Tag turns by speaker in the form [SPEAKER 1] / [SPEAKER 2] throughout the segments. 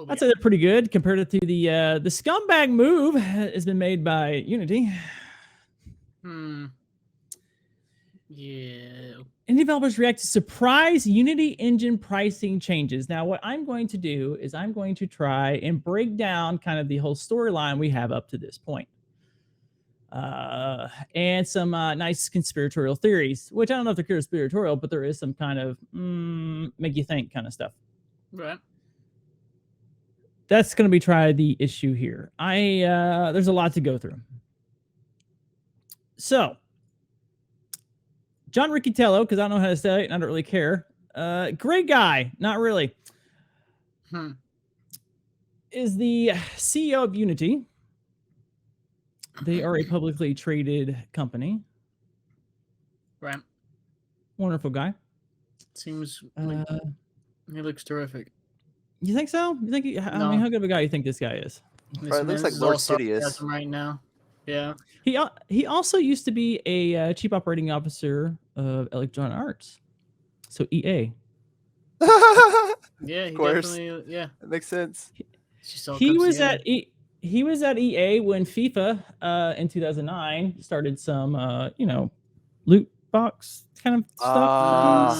[SPEAKER 1] I'd say they're pretty good compared to the scumbag move has been made by Unity.
[SPEAKER 2] Yeah.
[SPEAKER 1] Indie developers react to surprise Unity engine pricing changes. Now, what I'm going to do is I'm going to try and break down kind of the whole storyline we have up to this point. And some nice conspiratorial theories, which I don't know if they're conspiratorial, but there is some kind of make you think kind of stuff.
[SPEAKER 2] Right.
[SPEAKER 1] That's going to be the issue here. There's a lot to go through. So, John Riccitiello, because I don't know how to say it and I don't really care. Great guy, not really. Is the CEO of Unity. They are a publicly traded company.
[SPEAKER 2] Right.
[SPEAKER 1] Wonderful guy.
[SPEAKER 2] Seems like he looks terrific.
[SPEAKER 1] You think so? You think? I mean, how good of a guy you think this guy is?
[SPEAKER 3] It looks like Lord Sidious
[SPEAKER 2] right now. Yeah.
[SPEAKER 1] He also used to be a chief operating officer of Electronic Arts, so EA.
[SPEAKER 2] Yeah,
[SPEAKER 3] of course.
[SPEAKER 2] Definitely. Yeah,
[SPEAKER 3] that makes sense.
[SPEAKER 1] He was at EA when FIFA in 2009 started some loot box kind of stuff.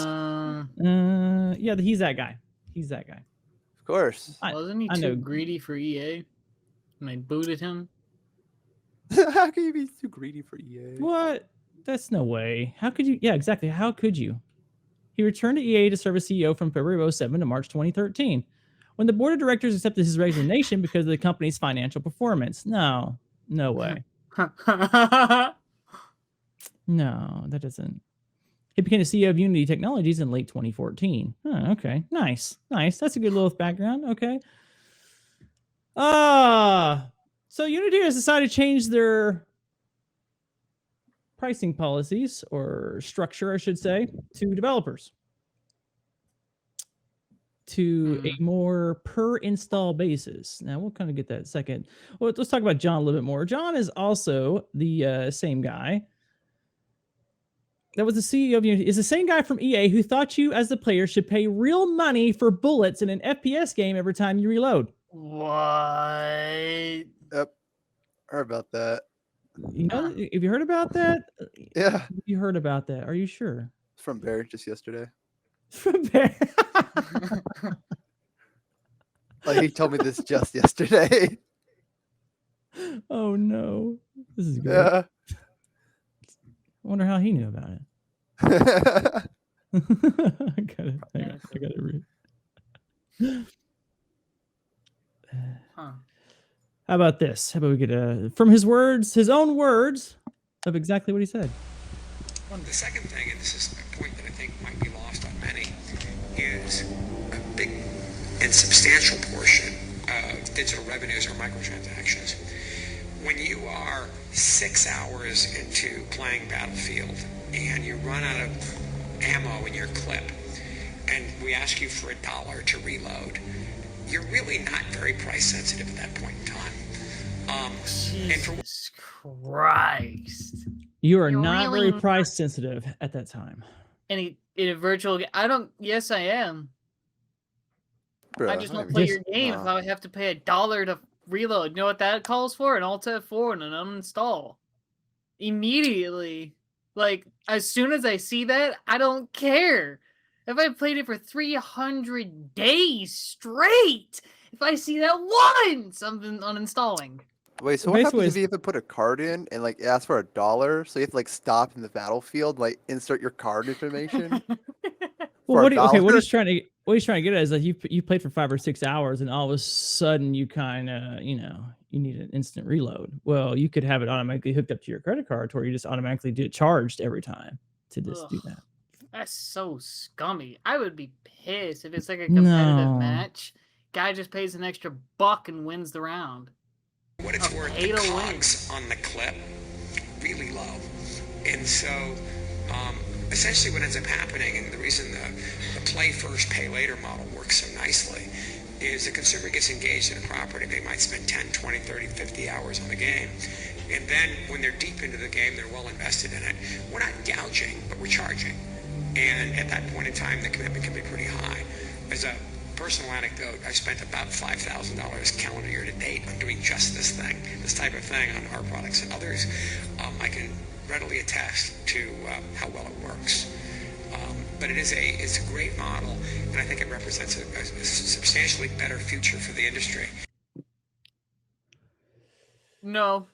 [SPEAKER 1] Yeah, he's that guy.
[SPEAKER 3] Of course.
[SPEAKER 2] Wasn't he too greedy for EA? And they booted him.
[SPEAKER 3] How can you be too greedy for EA?
[SPEAKER 1] What? That's no way. How could you? Yeah, exactly. How could you? He returned to EA to serve as CEO from February 2007 to March 2013, when the board of directors accepted his resignation because of the company's financial performance. No way. No, that doesn't. He became the CEO of Unity Technologies in late 2014. Oh, okay. Nice. That's a good little background. Okay. So Unity has decided to change their pricing policies or structure, I should say, to developers to a more per install basis. Now we'll kind of get that in a second. Well, let's talk about John a little bit more. John is also the same guy that was the CEO of Unity. Is the same guy from EA who thought you as the player should pay real money for bullets in an FPS game every time you reload.
[SPEAKER 2] What?
[SPEAKER 3] Yep. Heard about that.
[SPEAKER 1] You know, have you heard about that?
[SPEAKER 3] Yeah.
[SPEAKER 1] You heard about that? Are you sure?
[SPEAKER 3] From Bear just yesterday.
[SPEAKER 1] From Bear.
[SPEAKER 3] Like he told me this just yesterday.
[SPEAKER 1] Oh no, this is good.
[SPEAKER 3] Yeah.
[SPEAKER 1] I wonder how he knew about it. I gotta read. How about this? How about we get from his own words of exactly what he said.
[SPEAKER 4] The second thing, and this is a point that I think might be lost on many, is a big and substantial portion of digital revenues are microtransactions. When you are 6 hours into playing Battlefield and you run out of ammo in your clip and we ask you for $1 to reload, you're really not very price sensitive at that point in time.
[SPEAKER 2] Jesus Christ.
[SPEAKER 1] You are not very price sensitive at that time.
[SPEAKER 2] In a virtual game, yes, I am.
[SPEAKER 3] Bro,
[SPEAKER 2] I just don't play your game if I would have to pay $1 to reload. You know what that calls for? An Alt F4 and an uninstall. Immediately. Like, as soon as I see that, I don't care. If I played it for 300 days straight, if I see that once, I'm uninstalling.
[SPEAKER 3] Wait, so what happens if you have to put a card in and like ask for $1? So you have to like stop in the battlefield, like insert your card information.
[SPEAKER 1] Well, what he's trying to get at is that you played for 5 or 6 hours and all of a sudden you kind of you need an instant reload. Well, you could have it automatically hooked up to your credit card, to where you just automatically get charged every time to just do that.
[SPEAKER 2] That's so scummy. I would be pissed if it's like a competitive match. Guy just pays an extra $1 and wins the round.
[SPEAKER 4] What it's worth, the cogs on the clip really low, and so essentially what ends up happening, and the reason the play first, pay later model works so nicely, is the consumer gets engaged in a property. They might spend 10, 20, 30, 50 hours on the game, and then when they're deep into the game, they're well invested in it. We're not gouging, but we're charging, and at that point in time, the commitment can be pretty high. As a personal anecdote, I spent about $5,000 calendar year to date on doing just this type of thing on our products and others. I can readily attest to how well it works. But it's a great model, and I think it represents a substantially better future for the industry.
[SPEAKER 2] No.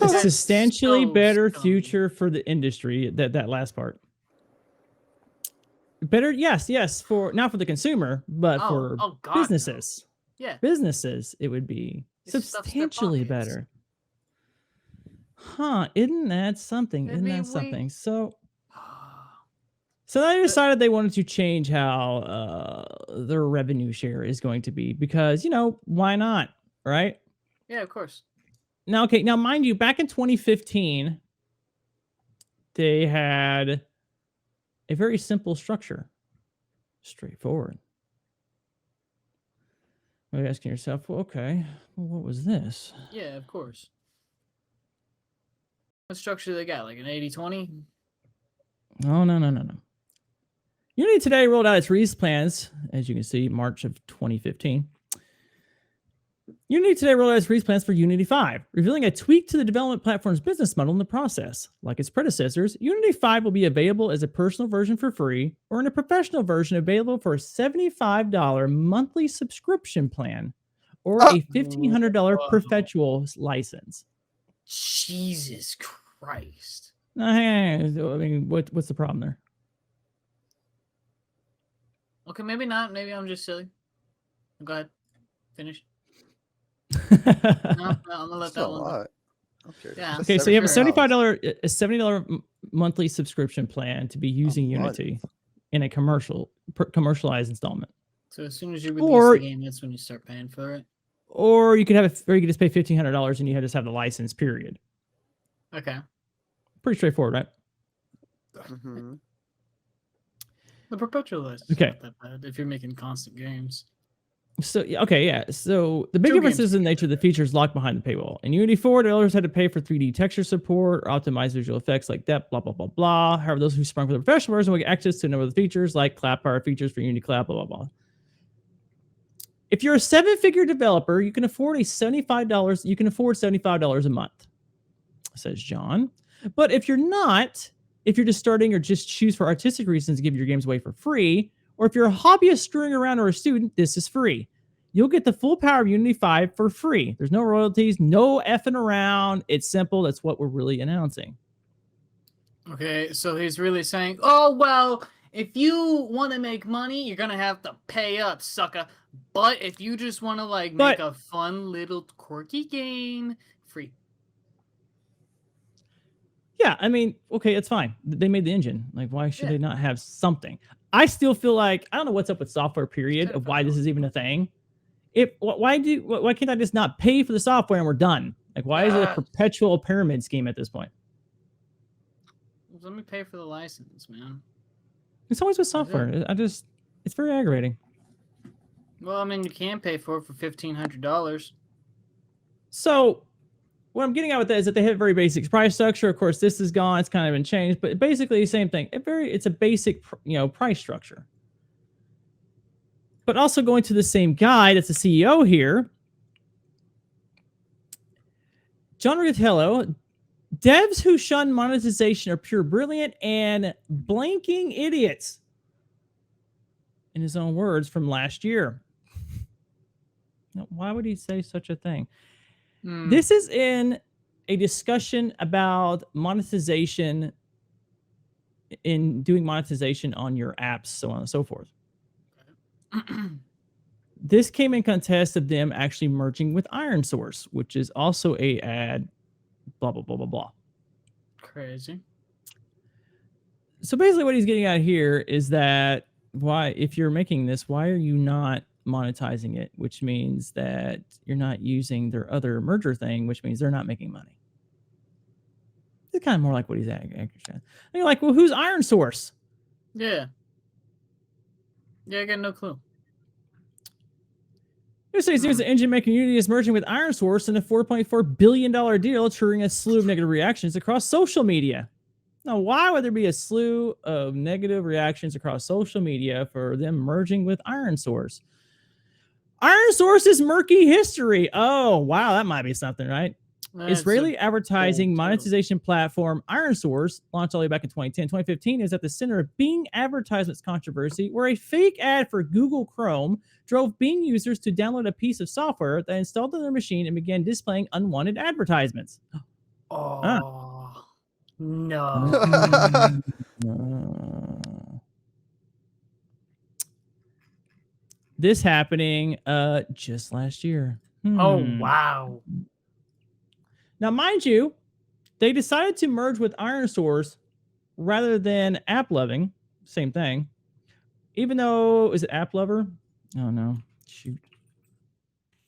[SPEAKER 1] A substantially better future for the industry. That last part. Better, yes, for not for the consumer, but for businesses.
[SPEAKER 2] No. Yeah,
[SPEAKER 1] businesses, it would be substantially better. Huh? Isn't that something? Something? So they decided they wanted to change how their revenue share is going to be because why not, right?
[SPEAKER 2] Yeah, of course.
[SPEAKER 1] Now, mind you, back in 2015, they had a very simple structure. Straightforward. You're asking yourself, well, okay, what was this?
[SPEAKER 2] Yeah, of course. What structure do they got? Like an 80-20?
[SPEAKER 1] Oh, no. Unity today rolled out its release plans, as you can see, March of 2015. Unity today rolled out its release plans for Unity 5, revealing a tweak to the development platform's business model in the process. Like its predecessors, Unity 5 will be available as a personal version for free or in a professional version available for a $75 monthly subscription plan or a $1,500 perpetual license.
[SPEAKER 2] Jesus Christ.
[SPEAKER 1] Now, I mean, what's the problem there?
[SPEAKER 2] Okay, maybe not. Maybe I'm just silly. Go ahead. Finish. No, I'm gonna let that one go.
[SPEAKER 3] Okay.
[SPEAKER 2] Yeah.
[SPEAKER 1] Okay, so you have a $70 monthly subscription plan to be using Unity in a commercialized installment.
[SPEAKER 2] So as soon as you release the game, that's when you start paying for it.
[SPEAKER 1] Or you could just pay $1,500 and you just have the license. Period.
[SPEAKER 2] Okay.
[SPEAKER 1] Pretty straightforward, right?
[SPEAKER 3] Mm-hmm.
[SPEAKER 2] The perpetual license is not that bad if you're making constant games.
[SPEAKER 1] So So the big difference is the nature of the features locked behind the paywall. In Unity 4, developers had to pay for 3D texture support or optimized visual effects like that, blah, blah, blah, blah. However, those who sprung for the professional version will get access to a number of the features like clap power features for Unity Clap, blah, blah, blah. If you're a 7-figure developer, you can afford $75 a month, says John. But if you're not, if you're just starting or just choose for artistic reasons to give your games away for free, or if you're a hobbyist screwing around or a student, this is free. You'll get the full power of Unity 5 for free. There's no royalties, no effing around. It's simple. That's what we're really announcing.
[SPEAKER 2] Okay, so he's really saying, oh, well, if you want to make money, you're going to have to pay up, sucker. But if you just want to make a fun little quirky game, free.
[SPEAKER 1] Yeah, I mean, okay, it's fine. They made the engine. Why should they not have something? I still feel like, I don't know what's up with software, period, of why this is even a thing. Why can't I just not pay for the software and we're done? Why is it a perpetual pyramid scheme at this point?
[SPEAKER 2] Let me pay for the license, man.
[SPEAKER 1] It's always with software. It's very aggravating.
[SPEAKER 2] Well, I mean, you can pay for it for $1,500.
[SPEAKER 1] So what I'm getting at with that is that they have very basic price structure. Of course, this is gone. It's kind of been changed, but basically the same thing. It's a basic, price structure. But also going to the same guy that's the CEO here, John Riccatello, devs who shun monetization are pure brilliant and blanking idiots. In his own words from last year. Now, why would he say such a thing? This is in a discussion about monetization, in doing monetization on your apps, so on and so forth. This came in contest of them actually merging with Iron Source, which is also a ad, blah, blah, blah, blah, blah.
[SPEAKER 2] Crazy.
[SPEAKER 1] So basically what he's getting at here is that if you're making this, why are you not monetizing it, which means that you're not using their other merger thing, which means they're not making money. It's kind of more like what he's at. You're like, well, who's Iron Source?
[SPEAKER 2] Yeah, I got no clue.
[SPEAKER 1] This says the engine making Unity is merging with Iron Source in a $4.4 billion deal, triggering a slew of negative reactions across social media. Now, why would there be a slew of negative reactions across social media for them merging with Iron Source? Iron Source's murky history. Oh, wow, that might be something, right? Israeli advertising monetization platform Iron Source, launched all the way back in 2010. 2015 is at the center of Bing advertisements controversy, where a fake ad for Google Chrome drove Bing users to download a piece of software that installed on their machine and began displaying unwanted advertisements.
[SPEAKER 2] Oh, no.
[SPEAKER 1] This happening just last year.
[SPEAKER 2] Oh, wow.
[SPEAKER 1] Now, mind you, they decided to merge with Iron Source rather than AppLovin. Same thing. Even though, is it AppLover? Oh, no. Shoot.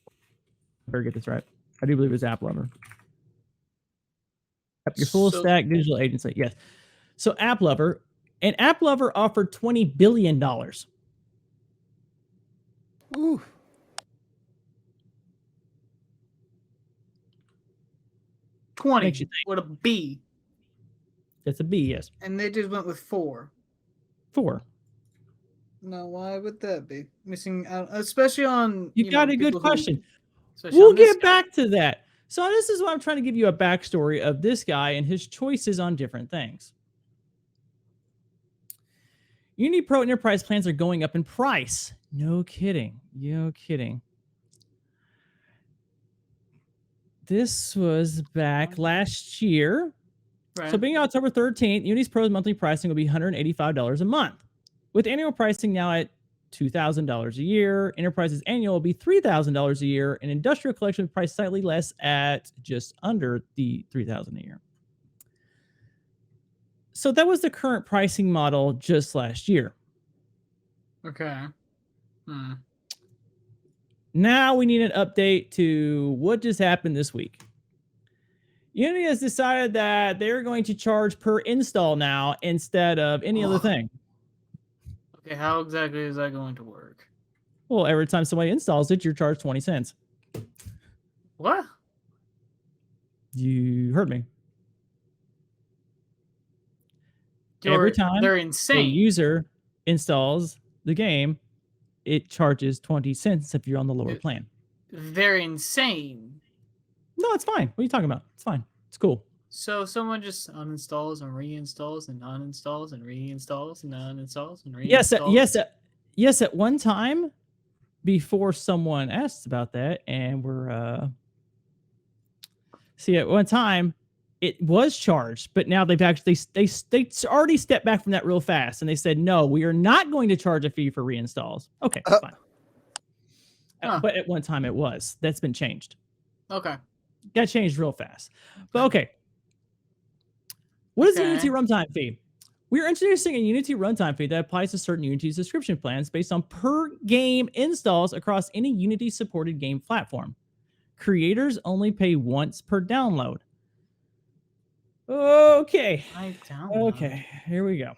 [SPEAKER 1] I better get this right. I do believe it's AppLover. Your full stack digital agency. Yes. So AppLover. And AppLover offered $20 billion.
[SPEAKER 3] Ooh.
[SPEAKER 2] $20 with a B.
[SPEAKER 1] That's a B, yes.
[SPEAKER 2] And they just went with 4.
[SPEAKER 1] 4.
[SPEAKER 2] No, why would that be? Missing out, especially on...
[SPEAKER 1] You got a good question. We'll get back to that. So this is why I'm trying to give you a backstory of this guy and his choices on different things. Unity Pro Enterprise plans are going up in price. No kidding. No kidding. This was back last year. Right. So beginning October 13th, Unity's Pro's monthly pricing will be $185 a month. With annual pricing now at $2,000 a year, Enterprise's annual will be $3,000 a year, and Industrial Collection will price slightly less at just under the $3,000 a year. So that was the current pricing model just last year.
[SPEAKER 2] Okay.
[SPEAKER 1] Now we need an update to what just happened this week. Unity has decided that they're going to charge per install now instead of any other thing.
[SPEAKER 2] Okay, how exactly is that going to work?
[SPEAKER 1] Well, every time somebody installs it, you're charged 20 cents.
[SPEAKER 2] What?
[SPEAKER 1] You heard me. Every time
[SPEAKER 2] they're insane.
[SPEAKER 1] A user installs the game, it charges 20 cents if you're on the lower plan.
[SPEAKER 2] They're insane.
[SPEAKER 1] No, it's fine. What are you talking about? It's fine. It's cool.
[SPEAKER 2] So someone just uninstalls and reinstalls and uninstalls and reinstalls and uninstalls and reinstalls?
[SPEAKER 1] Yes, at one time, before someone asked about that, and we're... See, at one time, it was charged, but now they've actually... They already stepped back from that real fast, and they said, no, we are not going to charge a fee for reinstalls. Okay, fine. But at one time, it was. That's been changed.
[SPEAKER 2] Okay.
[SPEAKER 1] Got changed real fast. But okay. What is the Unity Runtime Fee? We're introducing a Unity Runtime Fee that applies to certain Unity subscription plans based on per game installs across any Unity supported game platform. Creators only pay once per download. Okay. Okay, here we go.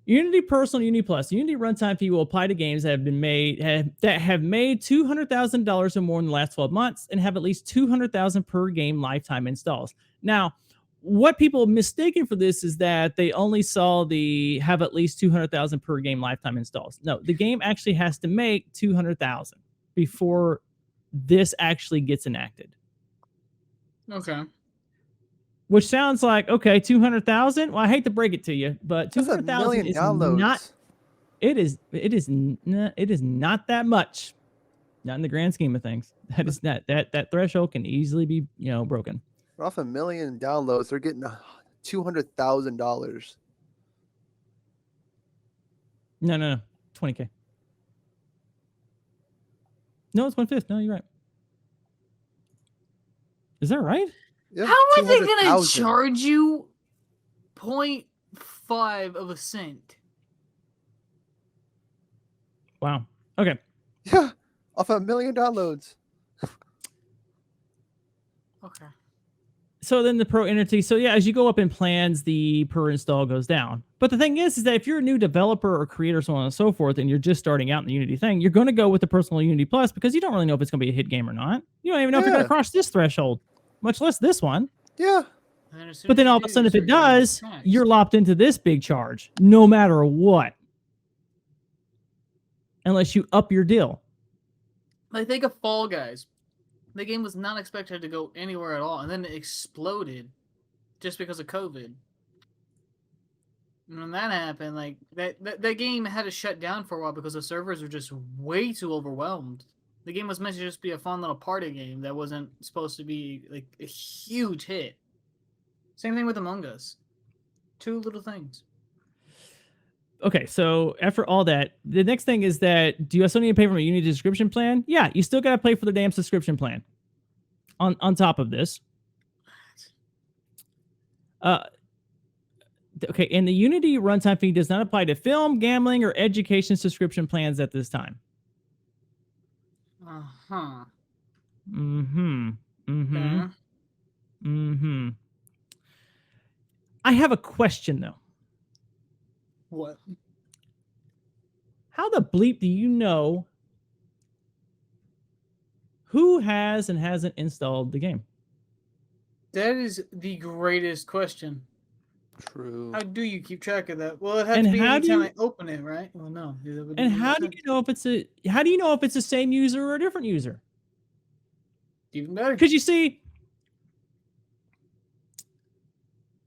[SPEAKER 1] Unity Personal, Unity Plus. Unity Runtime Fee will apply to games that have been made $200,000 or more in the last 12 months and have at least 200,000 per game lifetime installs. Now, what people mistaken for this is that they only saw the have at least 200,000 per game lifetime installs. No, the game actually has to make 200,000 before this actually gets enacted.
[SPEAKER 2] Okay.
[SPEAKER 1] Which sounds like, okay, 200,000. Well, I hate to break it to you, but 200,000 is not. It is not that much. Not in the grand scheme of things. That is not that threshold can easily be broken.
[SPEAKER 3] Off 1 million downloads, they're getting $200,000.
[SPEAKER 1] No, 20K. No, it's 1/5. No, you're right. Is that right?
[SPEAKER 3] Yeah,
[SPEAKER 2] how are they going to charge you 0.5 of a cent?
[SPEAKER 1] Wow. Okay.
[SPEAKER 3] Yeah, off 1 million downloads.
[SPEAKER 2] Okay.
[SPEAKER 1] So then the pro entity. So yeah, as you go up in plans, the per install goes down. But the thing is that if you're a new developer or creator, so on and so forth, and you're just starting out in the Unity thing, you're going to go with the personal Unity Plus because you don't really know if it's going to be a hit game or not. You don't even know if you're going to cross this threshold. Much less this one.
[SPEAKER 3] Yeah.
[SPEAKER 1] But then all of a sudden, if it does, you're lopped into this big charge, no matter what. Unless you up your deal.
[SPEAKER 2] Like, think of Fall Guys. The game was not expected to go anywhere at all, and then it exploded just because of COVID. And when that happened, like that game had to shut down for a while because the servers were just way too overwhelmed. The game was meant to just be a fun little party game that wasn't supposed to be like a huge hit. Same thing with Among Us. Two little things.
[SPEAKER 1] Okay, so after all that, the next thing is that do you still need to pay for a Unity subscription plan? Yeah, you still got to pay for the damn subscription plan. On top of this. Okay, and the Unity runtime fee does not apply to film, gambling, or education subscription plans at this time.
[SPEAKER 2] Uh-huh.
[SPEAKER 1] Mm-hmm. Mm-hmm.
[SPEAKER 2] Okay.
[SPEAKER 1] Mm-hmm. I have a question, though.
[SPEAKER 2] What?
[SPEAKER 1] How the bleep do you know who has and hasn't installed the game?
[SPEAKER 2] That is the greatest question.
[SPEAKER 3] True.
[SPEAKER 2] How do you keep track of that? Well, it has to be every time I open it, right? Well, no.
[SPEAKER 1] And how do you know if it's the same user or a different user?
[SPEAKER 2] Even better.
[SPEAKER 1] Because you see,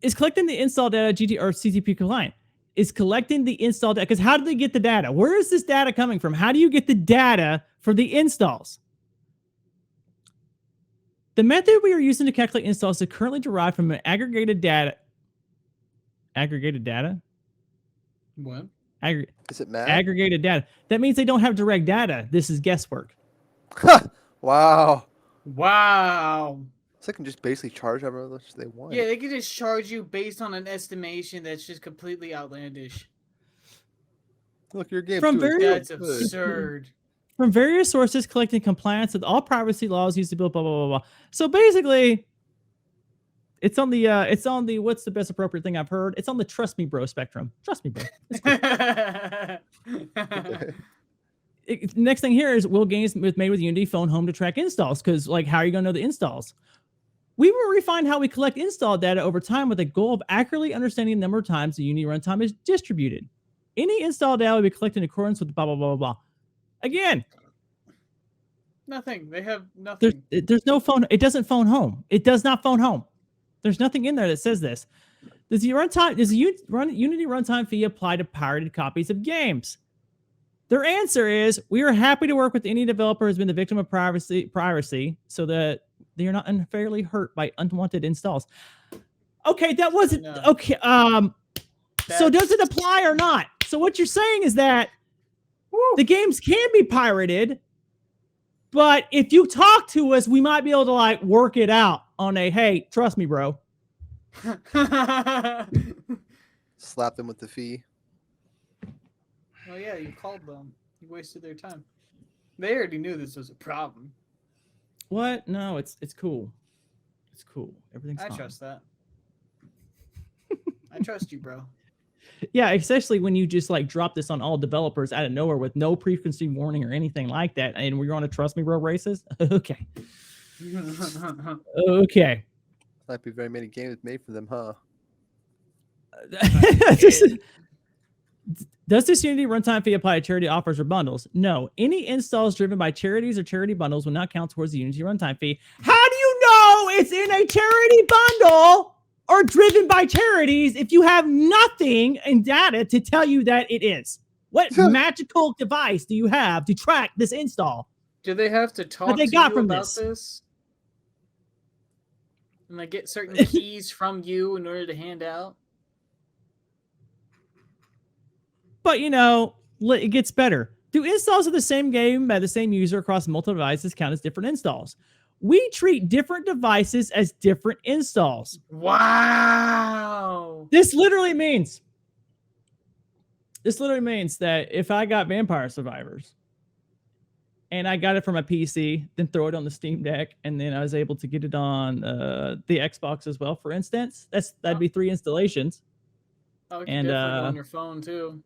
[SPEAKER 1] is collecting the install data GT or CTP compliant? Is collecting the install data? Because how do they get the data? Where is this data coming from? How do you get the data for the installs? The method we are using to calculate installs is currently derived from an aggregated data. Aggregated data?
[SPEAKER 2] What?
[SPEAKER 3] Is it math?
[SPEAKER 1] Aggregated data. That means they don't have direct data. This is guesswork.
[SPEAKER 3] Wow.
[SPEAKER 2] Wow.
[SPEAKER 3] So they can just basically charge however much they want.
[SPEAKER 2] Yeah, they can just charge you based on an estimation that's just completely outlandish.
[SPEAKER 3] Look, your game.
[SPEAKER 2] That's absurd.
[SPEAKER 1] From various sources, collecting compliance with all privacy laws used to build blah blah blah blah. So basically, it's on the what's the best appropriate thing I've heard? It's on the trust me bro spectrum. Trust me, bro. Next thing here is will games made with Unity phone home to track installs? Because like, how are you gonna know the installs? We will refine how we collect install data over time with the goal of accurately understanding the number of times the Unity runtime is distributed. Any install data will be collected in accordance with blah blah blah blah blah. Again,
[SPEAKER 2] nothing. They have nothing.
[SPEAKER 1] There's no phone. It doesn't phone home. It does not phone home. There's nothing in there that says this. Does the Unity runtime fee apply to pirated copies of games? Their answer is, we are happy to work with any developer who has been the victim of piracy so that they are not unfairly hurt by unwanted installs. Okay, that wasn't... No. Okay, so does it apply or not? So what you're saying is that the games can be pirated, but if you talk to us, we might be able to like work it out on a, hey, trust me, bro.
[SPEAKER 3] Slap them with the fee.
[SPEAKER 2] Oh yeah, you called them. You wasted their time. They already knew this was a problem.
[SPEAKER 1] What? No, it's cool. It's cool. Everything's fine.
[SPEAKER 2] I trust that. I trust you, bro.
[SPEAKER 1] Yeah, especially when you just like drop this on all developers out of nowhere with no preconceived warning or anything like that, and we're on a trust me, bro races. Okay. Okay.
[SPEAKER 3] Might be very many games made for them, huh?
[SPEAKER 1] Does this Unity runtime fee apply to charity offers or bundles? No. Any installs driven by charities or charity bundles will not count towards the Unity runtime fee. How do you know it's in a charity bundle or driven by charities if you have nothing in data to tell you that it is? What magical device do you have to track this install?
[SPEAKER 2] Do they have to talk to you about this? And like get certain keys from you in order to hand out?
[SPEAKER 1] But, you know, it gets better. Do installs of the same game by the same user across multiple devices count as different installs? We treat different devices as different installs.
[SPEAKER 2] Wow.
[SPEAKER 1] This literally means that if I got Vampire Survivors and I got it from a PC, then throw it on the Steam Deck, and then I was able to get it on the Xbox as well, for instance, that'd be 3 installations.
[SPEAKER 2] Oh, and on your phone too.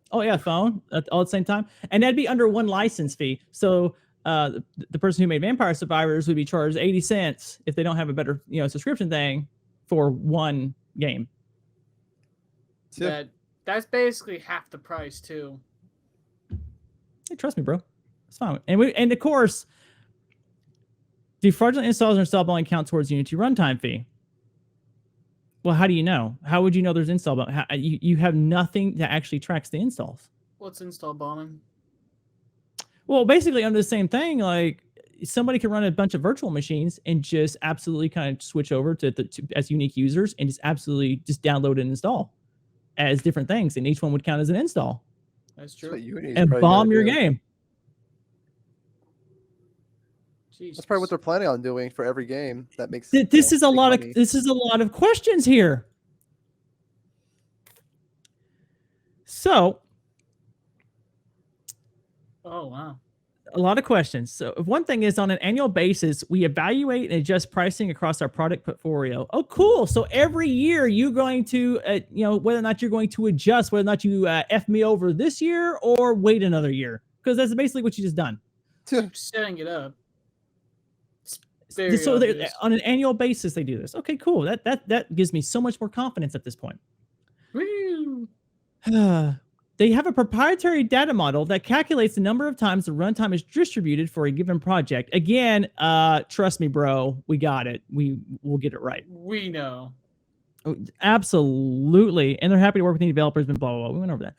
[SPEAKER 1] Oh yeah, phone all at the same time, and that'd be under one license fee. So the person who made Vampire Survivors would be charged 80 cents if they don't have a better subscription thing for one game.
[SPEAKER 2] That's basically half the price too.
[SPEAKER 1] Hey, trust me, bro. It's fine. And of course, the fraudulent installs and install only count towards Unity runtime fee. Well, how do you know? How would you know there's install bombing? You have nothing that actually tracks the installs.
[SPEAKER 2] What's install bombing?
[SPEAKER 1] Well, basically under the same thing, like somebody can run a bunch of virtual machines and just absolutely kind of switch over to as unique users and just absolutely just download and install as different things, and each one would count as an install.
[SPEAKER 2] That's true.
[SPEAKER 1] And bomb your game.
[SPEAKER 3] Jesus. That's probably what they're planning on doing for every game. That makes
[SPEAKER 1] this is a lot of questions here. So,
[SPEAKER 2] oh wow,
[SPEAKER 1] a lot of questions. So, one thing is on an annual basis, we evaluate and adjust pricing across our product portfolio. Oh, cool! So every year you're going to, whether or not you're going to adjust, whether or not you F me over this year or wait another year, because that's basically what you just done.
[SPEAKER 2] Setting it up.
[SPEAKER 1] So on an annual basis, they do this. Okay, cool. That gives me so much more confidence at this point.
[SPEAKER 2] Woo.
[SPEAKER 1] They have a proprietary data model that calculates the number of times the runtime is distributed for a given project. Again, trust me, bro, we got it. We'll get it right.
[SPEAKER 2] We know.
[SPEAKER 1] Absolutely. And they're happy to work with the developers, blah, blah, blah. We went over that.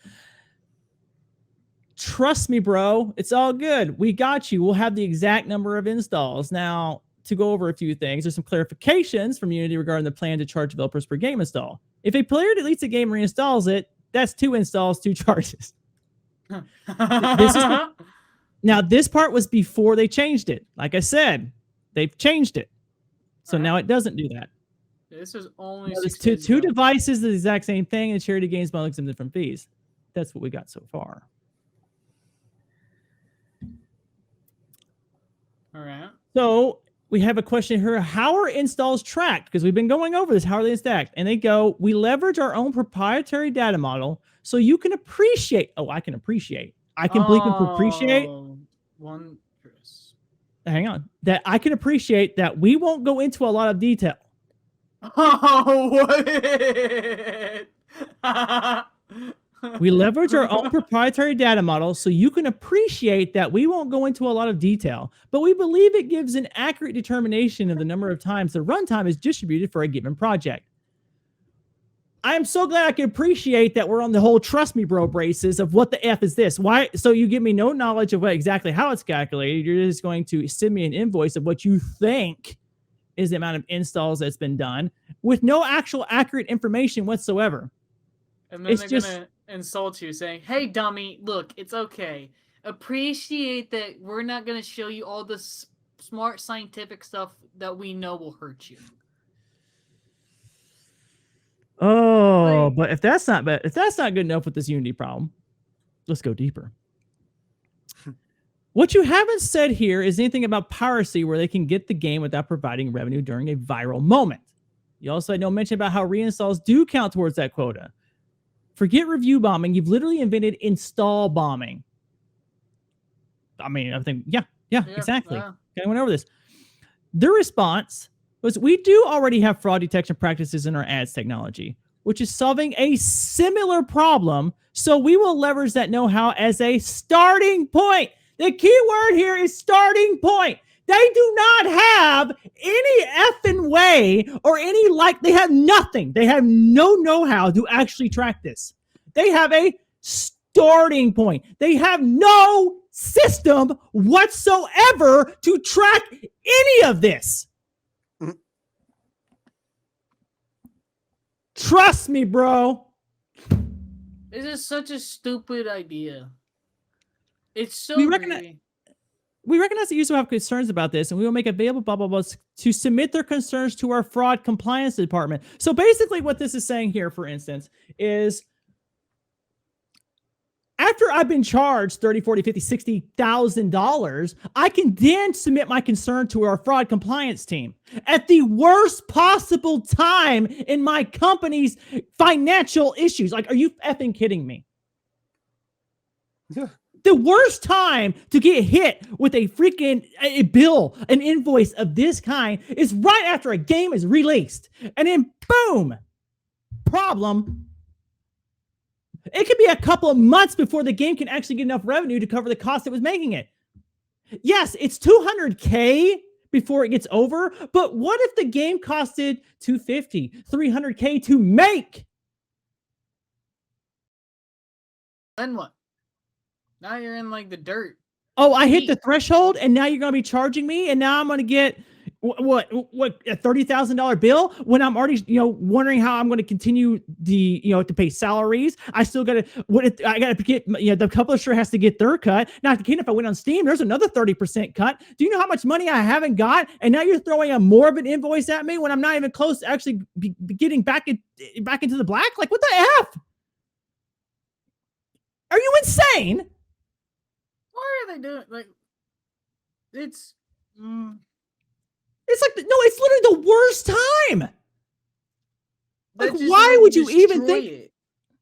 [SPEAKER 1] Trust me, bro. It's all good. We got you. We'll have the exact number of installs. Now, to go over a few things, there's some clarifications from Unity regarding the plan to charge developers per game install. If a player deletes a game and reinstalls it, that's 2 installs, 2 charges. Now, this part was before they changed it. Like I said, they've changed it. So now it doesn't do that.
[SPEAKER 2] This is only
[SPEAKER 1] two devices, the exact same thing, and charity games by some different fees. That's what we got so far.
[SPEAKER 2] All right.
[SPEAKER 1] So we have a question here. How are installs tracked? Because we've been going over this. How are they stacked? And they go, we leverage our own proprietary data model so you can appreciate. Oh, I can appreciate. I can bleep appreciate.
[SPEAKER 2] Wondrous.
[SPEAKER 1] Hang on. That I can appreciate that we won't go into a lot of detail.
[SPEAKER 2] Oh, what?
[SPEAKER 1] We leverage our own proprietary data model so you can appreciate that we won't go into a lot of detail, but we believe it gives an accurate determination of the number of times the runtime is distributed for a given project. I am so glad I can appreciate that we're on the whole trust me bro braces of what the F is this. Why? So you give me no knowledge of exactly how it's calculated. You're just going to send me an invoice of what you think is the amount of installs that's been done with no actual accurate information whatsoever.
[SPEAKER 2] And then they're going to insult you saying, hey, dummy, look, it's okay. Appreciate that we're not going to show you all this smart scientific stuff that we know will hurt you.
[SPEAKER 1] Oh, but if that's not good enough with this Unity problem, let's go deeper. What you haven't said here is anything about piracy where they can get the game without providing revenue during a viral moment. You also had no mention about how reinstalls do count towards that quota. Forget review bombing. You've literally invented install bombing. I mean, I think, yeah, exactly.
[SPEAKER 2] Yeah.
[SPEAKER 1] Okay, I went over this. Their response was, we do already have fraud detection practices in our ads technology, which is solving a similar problem. So we will leverage that know-how as a starting point. The key word here is starting point. They do not have any effing way or any they have nothing. They have no know-how to actually track this. They have a starting point. They have no system whatsoever to track any of this. Trust me, bro.
[SPEAKER 2] This is such a stupid idea. It's so
[SPEAKER 1] We recognize that users will have concerns about this, and we will make available blah, blah, blah to submit their concerns to our fraud compliance department. So basically what this is saying here, for instance, is after I've been charged $30, $40, $50, $60,000, I can then submit my concern to our fraud compliance team at the worst possible time in my company's financial issues. Like, are you effing kidding me?
[SPEAKER 3] Yeah.
[SPEAKER 1] The worst time to get hit with a freaking bill, an invoice of this kind, is right after a game is released. And then, boom, problem. It could be a couple of months before the game can actually get enough revenue to cover the cost it was making it. Yes, it's $200K before it gets over, but what if the game costed $250, $300K to make?
[SPEAKER 2] Then what? Now you're in like the dirt.
[SPEAKER 1] Oh, I hit the threshold, and now you're going to be charging me, and now I'm going to get what a $30,000 bill when I'm already wondering how I'm going to continue to pay salaries. I still got to I got to get the publisher has to get their cut. Now, if I went on Steam, there's another 30% cut. Do you know how much money I haven't got? And now you're throwing a more of an invoice at me when I'm not even close to actually getting back into the black. Like, what the F? Are you insane?
[SPEAKER 2] Why are they doing it's
[SPEAKER 1] it's like it's literally the worst time. Like, why would you even think
[SPEAKER 2] it?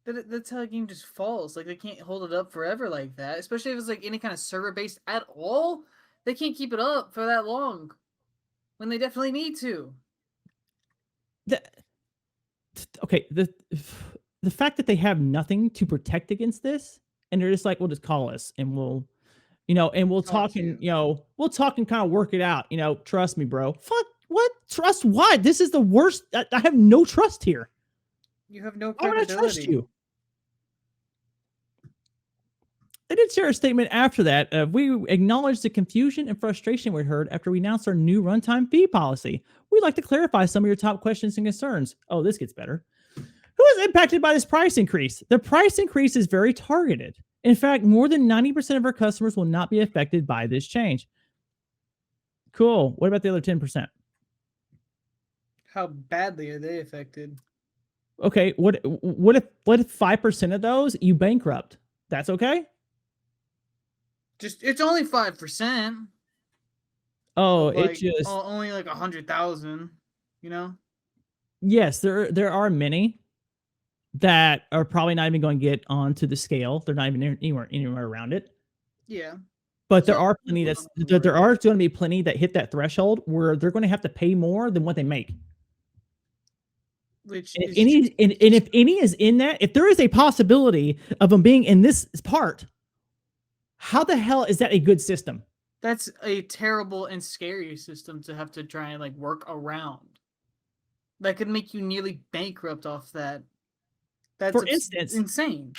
[SPEAKER 2] That's how a game just falls. Like, they can't hold it up forever like that, especially if it's like any kind of server based at all. They can't keep it up for that long when they definitely need to.
[SPEAKER 1] The fact that they have nothing to protect against this, and they're just like, we'll just call us and we'll talk and we'll talk and kind of work it out. Trust me, bro. Fuck what? Trust what? This is the worst. I have no trust here.
[SPEAKER 2] You have no
[SPEAKER 1] credibility. I'm gonna trust you. They did share a statement after that. We acknowledge the confusion and frustration we heard after we announced our new runtime fee policy. We'd like to clarify some of your top questions and concerns. Oh, this gets better. Who is impacted by this price increase? The price increase is very targeted. In fact, more than 90% of our customers will not be affected by this change. Cool. What about the other 10%?
[SPEAKER 2] How badly are they affected?
[SPEAKER 1] Okay. What if 5% of those you bankrupt? That's okay?
[SPEAKER 2] It's only 5%.
[SPEAKER 1] Oh,
[SPEAKER 2] like, only like 100,000,
[SPEAKER 1] Yes, there are many that are probably not even going to get onto the scale. They're not even anywhere around it.
[SPEAKER 2] Yeah.
[SPEAKER 1] But there are plenty there are going to be plenty that hit that threshold where they're going to have to pay more than what they make. If any is in that, if there is a possibility of them being in this part, how the hell is that a good system?
[SPEAKER 2] That's a terrible and scary system to have to try and work around. That could make you nearly bankrupt off that. That's,
[SPEAKER 1] for instance,
[SPEAKER 2] insane.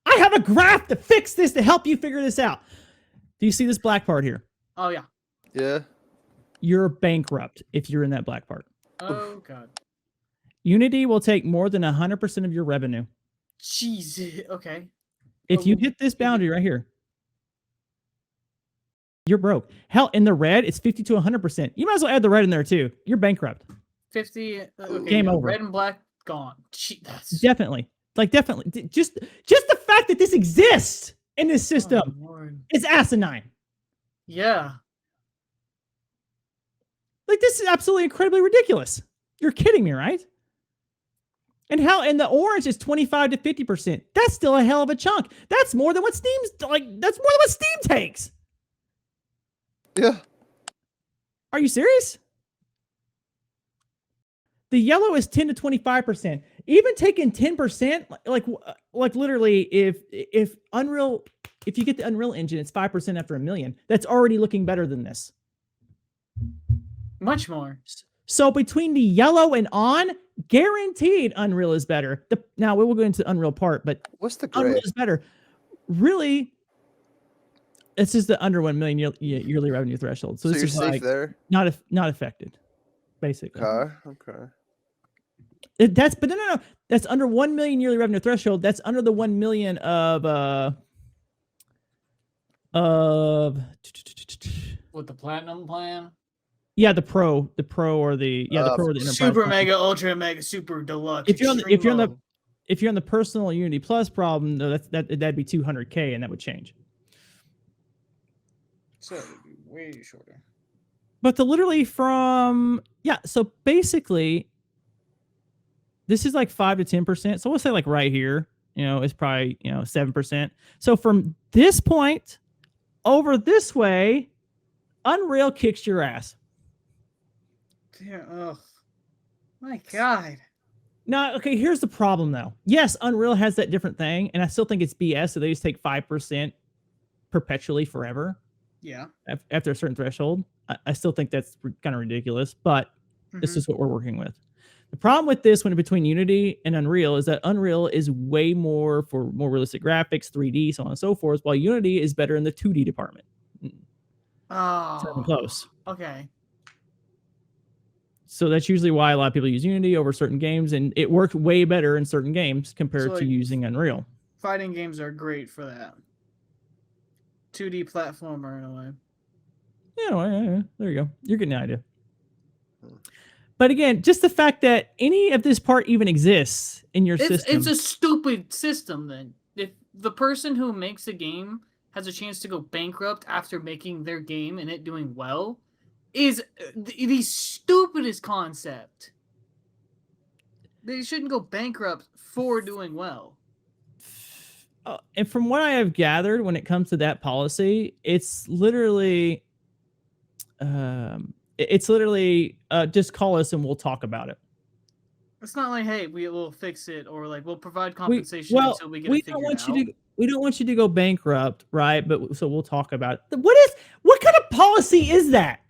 [SPEAKER 1] I have a graph to fix this to help you figure this out. Do you see this black part here?
[SPEAKER 2] Oh, yeah.
[SPEAKER 3] Yeah.
[SPEAKER 1] You're bankrupt if you're in that black part.
[SPEAKER 2] Oh, God.
[SPEAKER 1] Unity will take more than 100% of your revenue.
[SPEAKER 2] Jeez. Okay.
[SPEAKER 1] If you hit this boundary right here, you're broke. Hell, in the red, it's 50 to 100%. You might as well add the red in there too. You're bankrupt.
[SPEAKER 2] 50. Okay,
[SPEAKER 1] game over.
[SPEAKER 2] Red and black gone.
[SPEAKER 1] Definitely. Definitely. Just the fact that this exists in this system is asinine.
[SPEAKER 2] Yeah.
[SPEAKER 1] This is absolutely incredibly ridiculous. You're kidding me, right? And the orange is 25 to 50%. That's still a hell of a chunk. That's more than what Steam's that's more than what Steam takes.
[SPEAKER 3] Yeah.
[SPEAKER 1] Are you serious? The yellow is 10 to 25%. Even taking 10%, like literally, if you get the Unreal Engine, it's 5% after 1 million. That's already looking better than this.
[SPEAKER 2] Much more.
[SPEAKER 1] So between the yellow and on, guaranteed Unreal is better. Now we will go into Unreal part, but
[SPEAKER 3] what's the gray?
[SPEAKER 1] Unreal is better. Really, this is the under 1 million yearly revenue threshold. So this
[SPEAKER 3] you're
[SPEAKER 1] is
[SPEAKER 3] safe there?
[SPEAKER 1] Not affected, basically.
[SPEAKER 3] Okay.
[SPEAKER 1] That's That's under 1 million yearly revenue threshold. That's under the 1 million of
[SPEAKER 2] with the platinum plan.
[SPEAKER 1] Yeah, the pro or the pro or the enterprise
[SPEAKER 2] super
[SPEAKER 1] plan.
[SPEAKER 2] mega ultra mega super deluxe.
[SPEAKER 1] If you're on the personal Unity Plus problem, though, that'd be 200K, and that would change.
[SPEAKER 2] So it would be way shorter.
[SPEAKER 1] But so basically, this is like 5 to 10%. So we'll say right here, is probably 7%. So from this point over this way, Unreal kicks your ass.
[SPEAKER 2] Yeah, oh my God.
[SPEAKER 1] Now, okay, here's the problem though. Yes, Unreal has that different thing, and I still think it's BS. So they just take 5% perpetually forever.
[SPEAKER 2] Yeah.
[SPEAKER 1] After a certain threshold. I still think that's kind of ridiculous, but this is what we're working with. The problem with this when between Unity and Unreal is that Unreal is way more for more realistic graphics, 3D, so on and so forth, while Unity is better in the 2D department.
[SPEAKER 2] Oh,
[SPEAKER 1] it's not close.
[SPEAKER 2] Okay.
[SPEAKER 1] So that's usually why a lot of people use Unity over certain games, and it works way better in certain games compared to using Unreal.
[SPEAKER 2] Fighting games are great for that. 2D platformer in a way.
[SPEAKER 1] Yeah, there you go. You're getting the idea. But again, just the fact that any of this part even exists in your system.
[SPEAKER 2] It's a stupid system then. If the person who makes a game has a chance to go bankrupt after making their game and it doing well, is the stupidest concept. They shouldn't go bankrupt for doing well.
[SPEAKER 1] And from what I have gathered, when it comes to that policy, it's literally, just call us and we'll talk about it.
[SPEAKER 2] It's not like, hey, we will fix it, or like we'll provide compensation until we get it figured out.
[SPEAKER 1] We don't want you to go bankrupt, right? But so we'll talk about it. What kind of policy is that?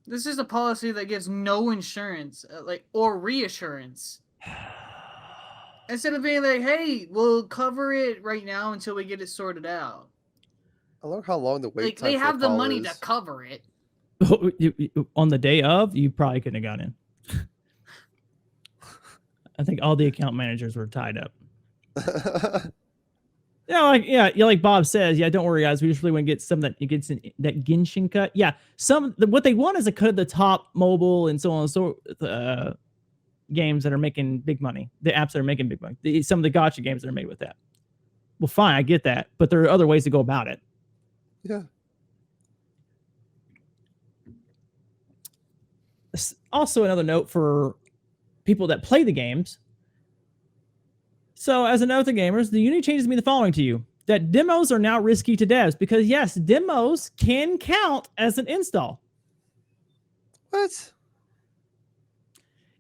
[SPEAKER 2] This is a policy that gives no insurance, or reassurance. Instead of being like, hey, we'll cover it right now until we get it sorted out.
[SPEAKER 3] I love how long the wait time
[SPEAKER 2] they have the money
[SPEAKER 3] is.
[SPEAKER 2] to cover it.
[SPEAKER 1] On the day of, you probably couldn't have got in. I think all the account managers were tied up. Like Bob says, don't worry, guys. We just really want to get some that gets in that Genshin cut. Yeah, what they want is a cut of the top mobile and so on and so games that are making big money. The apps that are making big money. Some of the gacha games that are made with that. Well, fine, I get that, but there are other ways to go about it.
[SPEAKER 3] Yeah.
[SPEAKER 1] Also, another note for people that play the games. So, as a note to gamers, the Unity changes mean the following to you: that demos are now risky to devs because, yes, demos can count as an install.
[SPEAKER 3] What?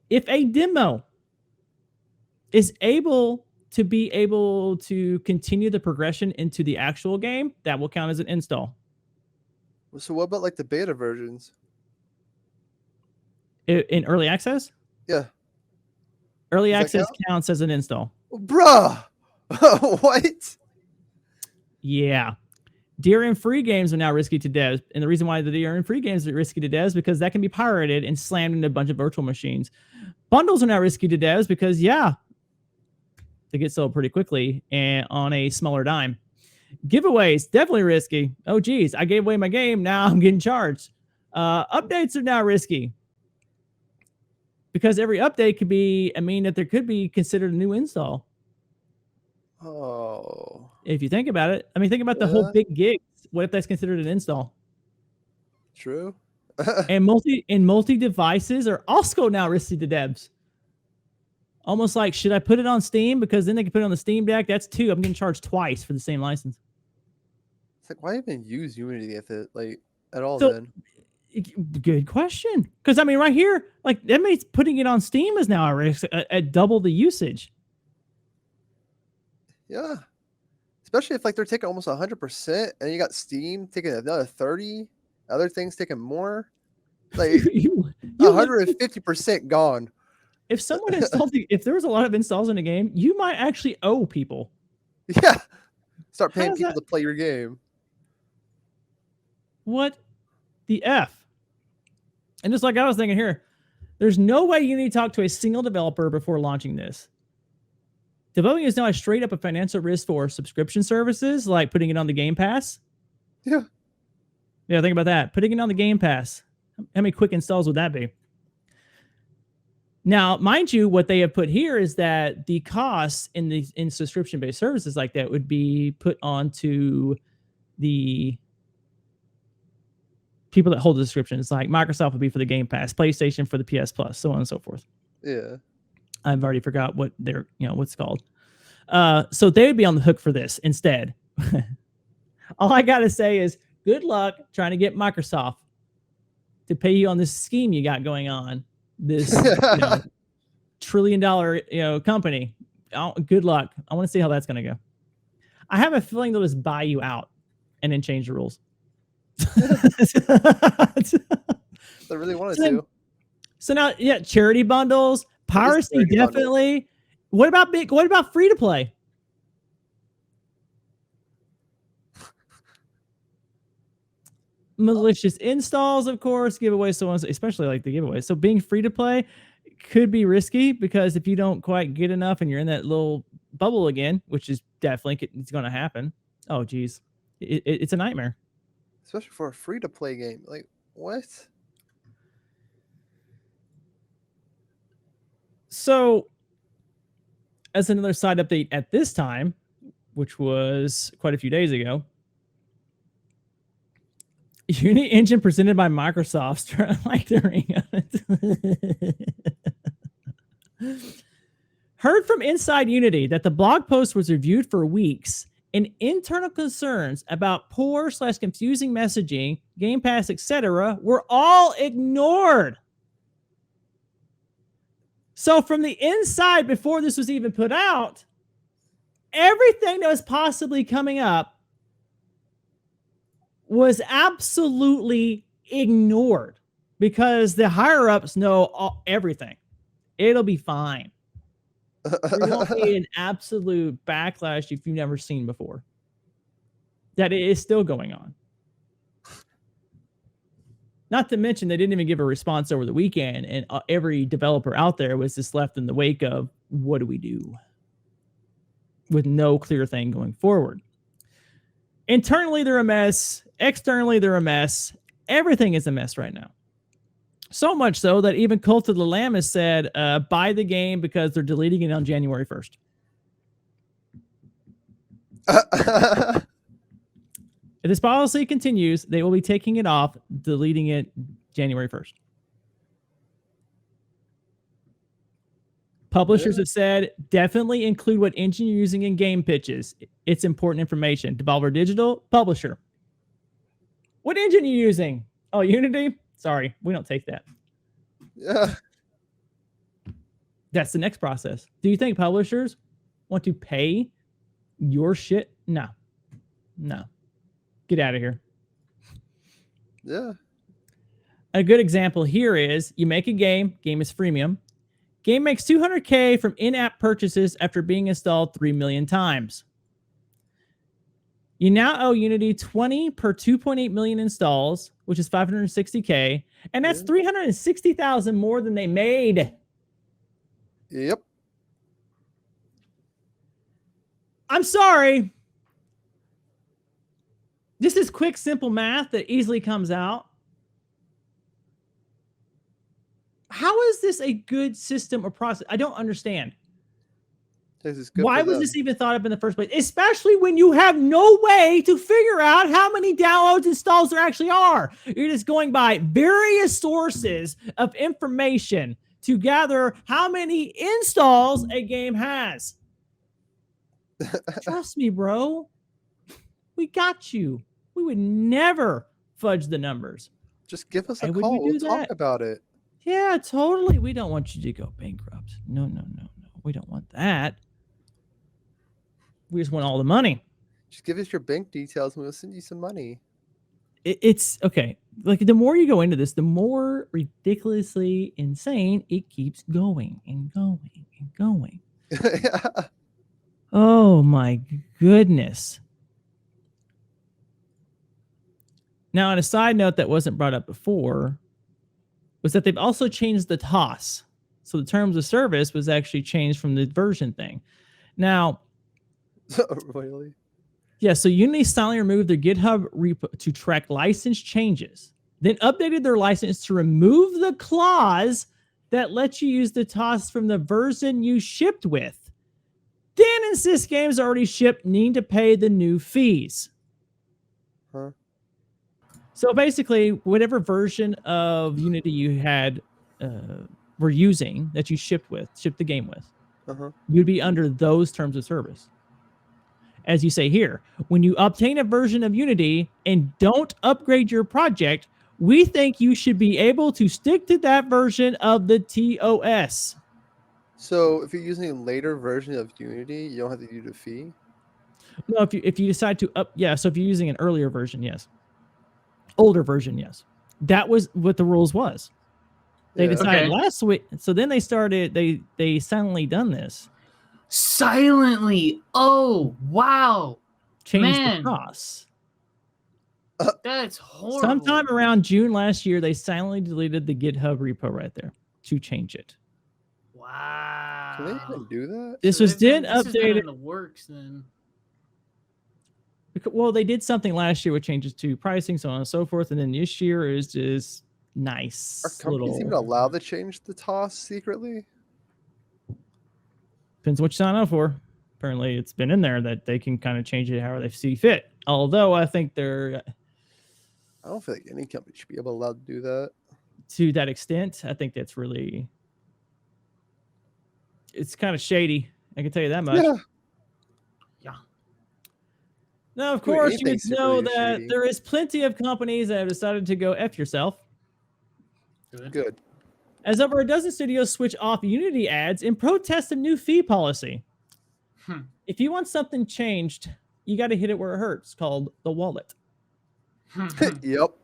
[SPEAKER 1] If a demo is able to continue the progression into the actual game, that will count as an install.
[SPEAKER 3] So, what about like the beta versions?
[SPEAKER 1] In early access?
[SPEAKER 3] Yeah.
[SPEAKER 1] Early access counts as an install.
[SPEAKER 3] Bruh. What?
[SPEAKER 1] Yeah. DRM free games are now risky to devs. And the reason why the DRM free games are risky to devs is because that can be pirated and slammed into a bunch of virtual machines. Bundles are now risky to devs because, they get sold pretty quickly and on a smaller dime. Giveaways, definitely risky. Oh, geez, I gave away my game. Now I'm getting charged. Updates are now risky. Because every update could that there could be considered a new install.
[SPEAKER 3] Oh.
[SPEAKER 1] If you think about it. I mean, think about the whole big gigs. What if that's considered an install?
[SPEAKER 3] True.
[SPEAKER 1] And multi devices are also now risky to devs. Almost like, should I put it on Steam? Because then they can put it on the Steam Deck. That's 2. I'm getting charged twice for the same license.
[SPEAKER 3] It's like, why even use Unity at all then?
[SPEAKER 1] Good question. Because I mean, right here, that means putting it on Steam is now a risk at double the usage.
[SPEAKER 3] Yeah, especially if they're taking almost 100%, and you got Steam taking another 30, other things taking more. 150% gone.
[SPEAKER 1] If someone installed, if there was a lot of installs in a game, you might actually owe people.
[SPEAKER 3] Yeah, start paying people to play your game.
[SPEAKER 1] What the F? And just like I was thinking here, there's no way you need to talk to a single developer before launching this. Developing is now a straight up a financial risk for subscription services, like putting it on the Game Pass.
[SPEAKER 3] Yeah.
[SPEAKER 1] Yeah, think about that. Putting it on the Game Pass. How many quick installs would that be? Now, mind you, what they have put here is that the costs in subscription-based services like that would be put onto the people that hold the subscriptions. Like Microsoft would be for the Game Pass, PlayStation for the PS Plus, so on and so forth.
[SPEAKER 3] Yeah.
[SPEAKER 1] I've already forgot what they're, what's called. So they would be on the hook for this instead. All I got to say is good luck trying to get Microsoft to pay you on this scheme you got going on. This $1 trillion, company. Good luck. I want to see how that's going to go. I have a feeling they'll just buy you out and then change the rules.
[SPEAKER 3] They really wanted to.
[SPEAKER 1] So now, charity bundles, piracy, definitely. Bundle. What about free to play? Malicious installs, of course, giveaways, so on, especially like the giveaways. So being free to play could be risky because if you don't quite get enough and you're in that little bubble again, which is definitely it's going to happen. Oh, geez, it's a nightmare.
[SPEAKER 3] Especially for a free to play game. Like, what?
[SPEAKER 1] So, as another side update at this time, which was quite a few days ago, Unity engine presented by Microsoft, like the ring. Heard from inside Unity that the blog post was reviewed for weeks and internal concerns about poor/confusing messaging, Game Pass, etc. were all ignored. So from the inside, before this was even put out, everything that was possibly coming up was absolutely ignored because the higher ups know everything. It'll be fine. There won't be an absolute backlash if you've never seen before. That it is still going on. Not to mention they didn't even give a response over the weekend, and every developer out there was just left in the wake of what do we do? With no clear thing going forward. Internally, they're a mess. Externally, they're a mess. Everything is a mess right now. So much so that even Cult of the Lamb has said, buy the game because they're deleting it on January 1st. If this policy continues, they will be taking it off, deleting it January 1st. Publishers have said, definitely include what engine you're using in game pitches. It's important information. Devolver Digital, publisher. What engine are you using? Oh, Unity? Sorry, we don't take that.
[SPEAKER 3] Yeah.
[SPEAKER 1] That's the next process. Do you think publishers want to pay your shit? No. Get out of here.
[SPEAKER 3] Yeah.
[SPEAKER 1] A good example here is you make a game is freemium. Game makes $200K from in-app purchases after being installed 3 million times. You now owe Unity 20 per 2.8 million installs, which is $560K, and that's $360,000 more than they made.
[SPEAKER 3] Yep.
[SPEAKER 1] I'm sorry. This is quick, simple math that easily comes out. How is this a good system or process? I don't understand. Why was this even thought up in the first place? Especially when you have no way to figure out how many downloads, installs there actually are. You're just going by various sources of information to gather how many installs a game has. Trust me, bro. We got you. We would never fudge the numbers.
[SPEAKER 3] Just give us a call. We'll talk about it.
[SPEAKER 1] Yeah, totally. We don't want you to go bankrupt. No. We don't want that. We just want all the money.
[SPEAKER 3] Just give us your bank details and we'll send you some money.
[SPEAKER 1] It's okay. Like the more you go into this, the more ridiculously insane it keeps going and going and going.
[SPEAKER 3] Yeah.
[SPEAKER 1] Oh my goodness. Now, on a side note that wasn't brought up before, was that they've also changed the TOS. So the terms of service was actually changed from the version thing. Now,
[SPEAKER 3] really?
[SPEAKER 1] Yeah, so Unity silently removed their GitHub repo to track license changes, then updated their license to remove the clause that lets you use the TOS from the version you shipped with. Then insist games already shipped need to pay the new fees.
[SPEAKER 3] Huh?
[SPEAKER 1] So basically, whatever version of Unity you had were using, that you shipped the game with, you'd be under those terms of service. As you say here, when you obtain a version of Unity and don't upgrade your project, we think you should be able to stick to that version of the TOS.
[SPEAKER 3] So if you're using a later version of Unity, you don't have to do the fee?
[SPEAKER 1] No, if you decide to so if you're using an earlier version, yes. Older version, yes. That was what the rules was. They decided last week, so then they started, they silently done this.
[SPEAKER 2] Silently. Oh, wow.
[SPEAKER 1] Changed the costs.
[SPEAKER 2] That's horrible.
[SPEAKER 1] Sometime around June last year, they silently deleted the GitHub repo right there to change it.
[SPEAKER 2] Wow.
[SPEAKER 3] Can they even do that?
[SPEAKER 1] This was updated
[SPEAKER 2] in the works then.
[SPEAKER 1] Well, they did something last year with changes to pricing, so on and so forth, and then this year is just nice.
[SPEAKER 3] Are companies even allowed to change the TOS secretly?
[SPEAKER 1] Depends what you sign up for. Apparently, it's been in there that they can kind of change it however they see fit. Although I think I
[SPEAKER 3] don't feel like any company should be allowed to do that.
[SPEAKER 1] To that extent, I think that's really, it's kind of shady. I can tell you that much.
[SPEAKER 3] Yeah.
[SPEAKER 1] Now, of course, you know that there is plenty of companies that have decided to go F yourself.
[SPEAKER 3] Good.
[SPEAKER 1] As over a dozen studios switch off Unity ads in protest of new fee policy. If you want something changed, you got to hit it where it hurts, called the wallet.
[SPEAKER 3] Yep.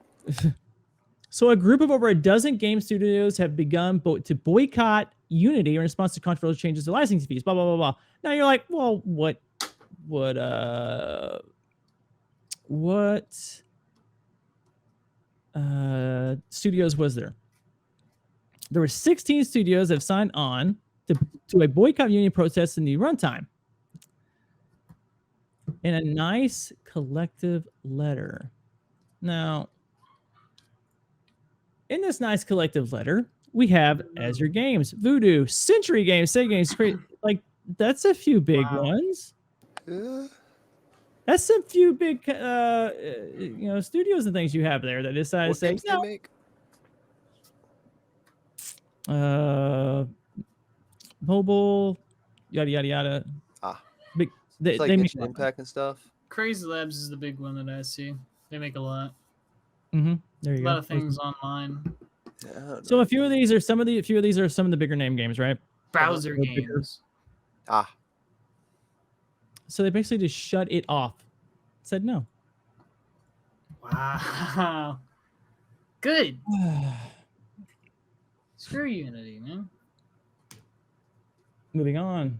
[SPEAKER 1] So a group of over a dozen game studios have begun to boycott Unity in response to controversial changes to licensing fees, blah, blah, blah, blah. Now you're like, well, what studios was there? There were 16 studios that have signed on to a boycott Unity protest in the runtime. In a nice collective letter. Now, in this nice collective letter, we have Azure Games, Voodoo, Century Games, Sega Games, like that's a few big ones. That's a few big, studios and things you have there that decide to say, no. Mobile, yada yada yada. Big. They
[SPEAKER 3] make Impact and stuff.
[SPEAKER 2] Crazy Labs is the big one that I see. They make a lot.
[SPEAKER 1] There you go.
[SPEAKER 2] A lot of things online.
[SPEAKER 3] Yeah,
[SPEAKER 1] so a few of these are some of the bigger name games, right?
[SPEAKER 2] Browser games.
[SPEAKER 1] So they basically just shut it off. Said no.
[SPEAKER 2] Wow. Good. Screw Unity, man.
[SPEAKER 1] Moving on.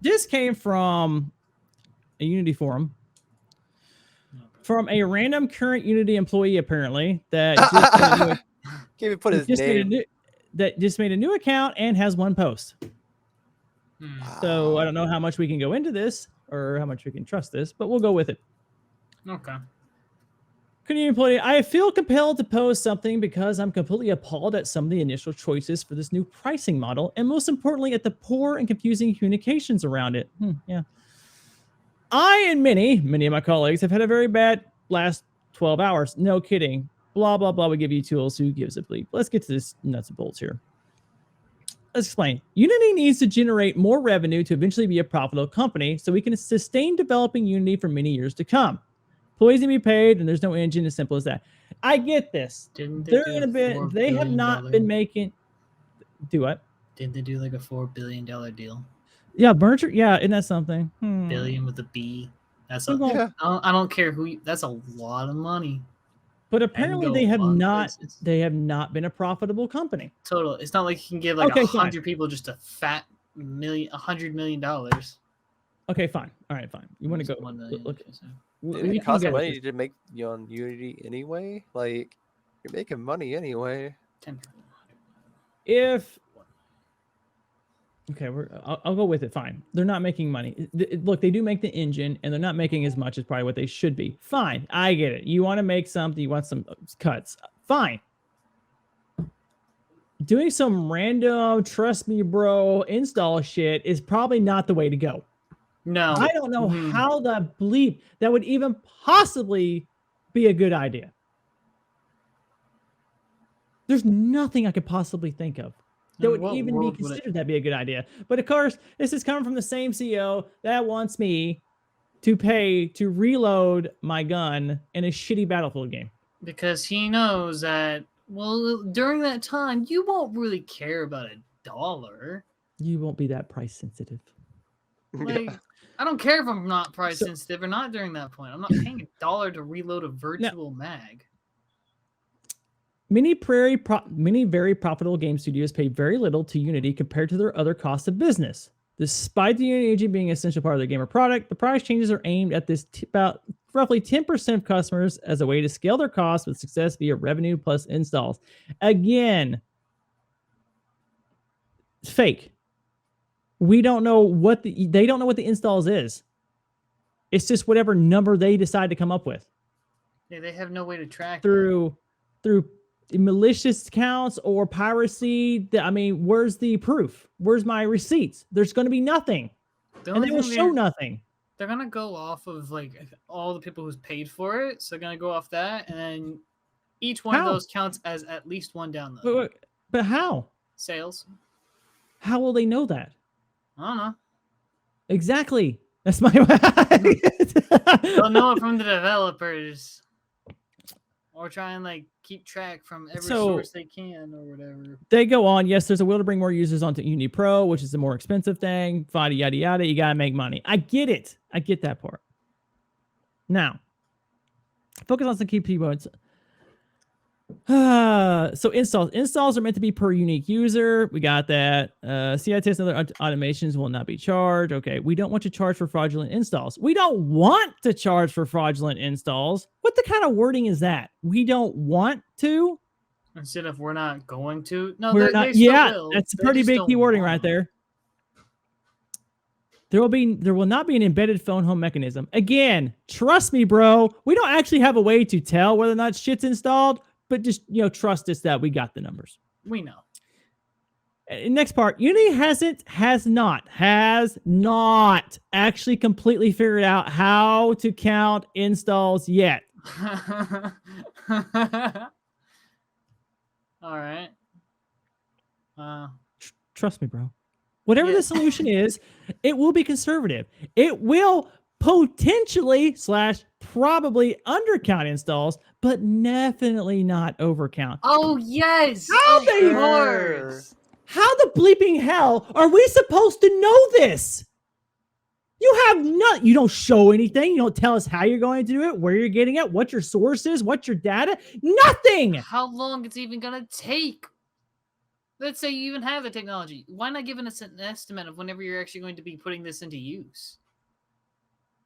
[SPEAKER 1] This came from a Unity forum. From a random current Unity employee, apparently, that
[SPEAKER 3] can't even put his name.
[SPEAKER 1] That just made a new account and has one post. So I don't know how much we can go into this or how much we can trust this, but we'll go with it.
[SPEAKER 2] Okay.
[SPEAKER 1] Community employee, I feel compelled to post something because I'm completely appalled at some of the initial choices for this new pricing model, and most importantly, at the poor and confusing communications around it. Yeah. I and many of my colleagues have had a very bad last 12 hours. No kidding. Blah, blah, blah. We give you tools. Who gives a bleep? Let's get to this nuts and bolts here. Let's explain. Unity needs to generate more revenue to eventually be a profitable company so we can sustain developing Unity for many years to come. Employees need to be paid, and there's no engine as simple as that. I get this. They have not been making. Do what?
[SPEAKER 2] Didn't they do like a $4 billion deal?
[SPEAKER 1] Yeah, merger. Yeah, isn't that something?
[SPEAKER 2] Billion with a B. That's I don't care who. That's a lot of money.
[SPEAKER 1] But apparently they have not. They have not been a profitable company.
[SPEAKER 2] Total. It's not like you can give like 100 people just a fat $100 million.
[SPEAKER 1] Okay, fine. All right, fine. You want to go?
[SPEAKER 2] 1 million.
[SPEAKER 3] Look, it costs money to make you on Unity anyway. Like you're making money anyway.
[SPEAKER 1] I'll go with it. Fine. They're not making money. Look, they do make the engine, and they're not making as much as probably what they should be. Fine. I get it. You want to make something. You want some cuts. Fine. Doing some random, trust me, bro, install shit is probably not the way to go.
[SPEAKER 2] No.
[SPEAKER 1] I don't know how the bleep that would even possibly be a good idea. There's nothing I could possibly think of that would even be considered that'd be a good idea. But of course, this is coming from the same CEO that wants me to pay to reload my gun in a shitty Battlefield game.
[SPEAKER 2] Because he knows that, well, during that time, you won't really care about $1.
[SPEAKER 1] You won't be that price sensitive.
[SPEAKER 2] Like, I don't care if I'm not price sensitive or not during that point. I'm not paying $1 to reload a virtual mag.
[SPEAKER 1] Many very profitable game studios pay very little to Unity compared to their other costs of business. Despite the Unity engine being an essential part of the gamer product, the price changes are aimed at this about roughly 10% of customers as a way to scale their costs with success via revenue plus installs. Again, it's fake. We don't know what they don't know what the installs is. It's just whatever number they decide to come up with.
[SPEAKER 2] Yeah, they have no way to track
[SPEAKER 1] through malicious accounts or piracy. I mean, where's the proof? Where's my receipts? There's going to be nothing, and they will show nothing.
[SPEAKER 2] They're going to go off of like all the people who's paid for it. So they're going to go off that, and then each one of those counts as at least one download.
[SPEAKER 1] But how?
[SPEAKER 2] Sales.
[SPEAKER 1] How will they know that?
[SPEAKER 2] I don't know.
[SPEAKER 1] Exactly. That's my.
[SPEAKER 2] They'll know it from the developers. Or try and like keep track from every source they can or whatever.
[SPEAKER 1] They go on. Yes, there's a will to bring more users onto Unity Pro, which is a more expensive thing. Yada, yada, yada. You got to make money. I get it. I get that part. Now, focus on some key points. So installs are meant to be per unique user. We got that. CI tests and other automations will not be charged. Okay, we don't want to charge for fraudulent installs. We don't want to charge for fraudulent installs. What the kind of wording is that? We don't want to?
[SPEAKER 2] Instead of we're not going to? No,
[SPEAKER 1] we're not. Yeah, that's a pretty big key wording right there. There will not be an embedded phone home mechanism. Again, trust me, bro. We don't actually have a way to tell whether or not shit's installed. But just, trust us that we got the numbers.
[SPEAKER 2] We know.
[SPEAKER 1] Next part, Unity has not actually completely figured out how to count installs yet.
[SPEAKER 2] All right.
[SPEAKER 1] Trust me, bro. Whatever the solution is, it will be conservative. It will potentially / probably undercount installs, but definitely not overcount.
[SPEAKER 2] Oh yes.
[SPEAKER 1] How the bleeping hell are we supposed to know this? You don't show anything. You don't tell us how you're going to do it, where you're getting it, what your source is, what's your data. Nothing.
[SPEAKER 2] How long it's even gonna take? Let's say you even have the technology. Why not give us an estimate of whenever you're actually going to be putting this into use?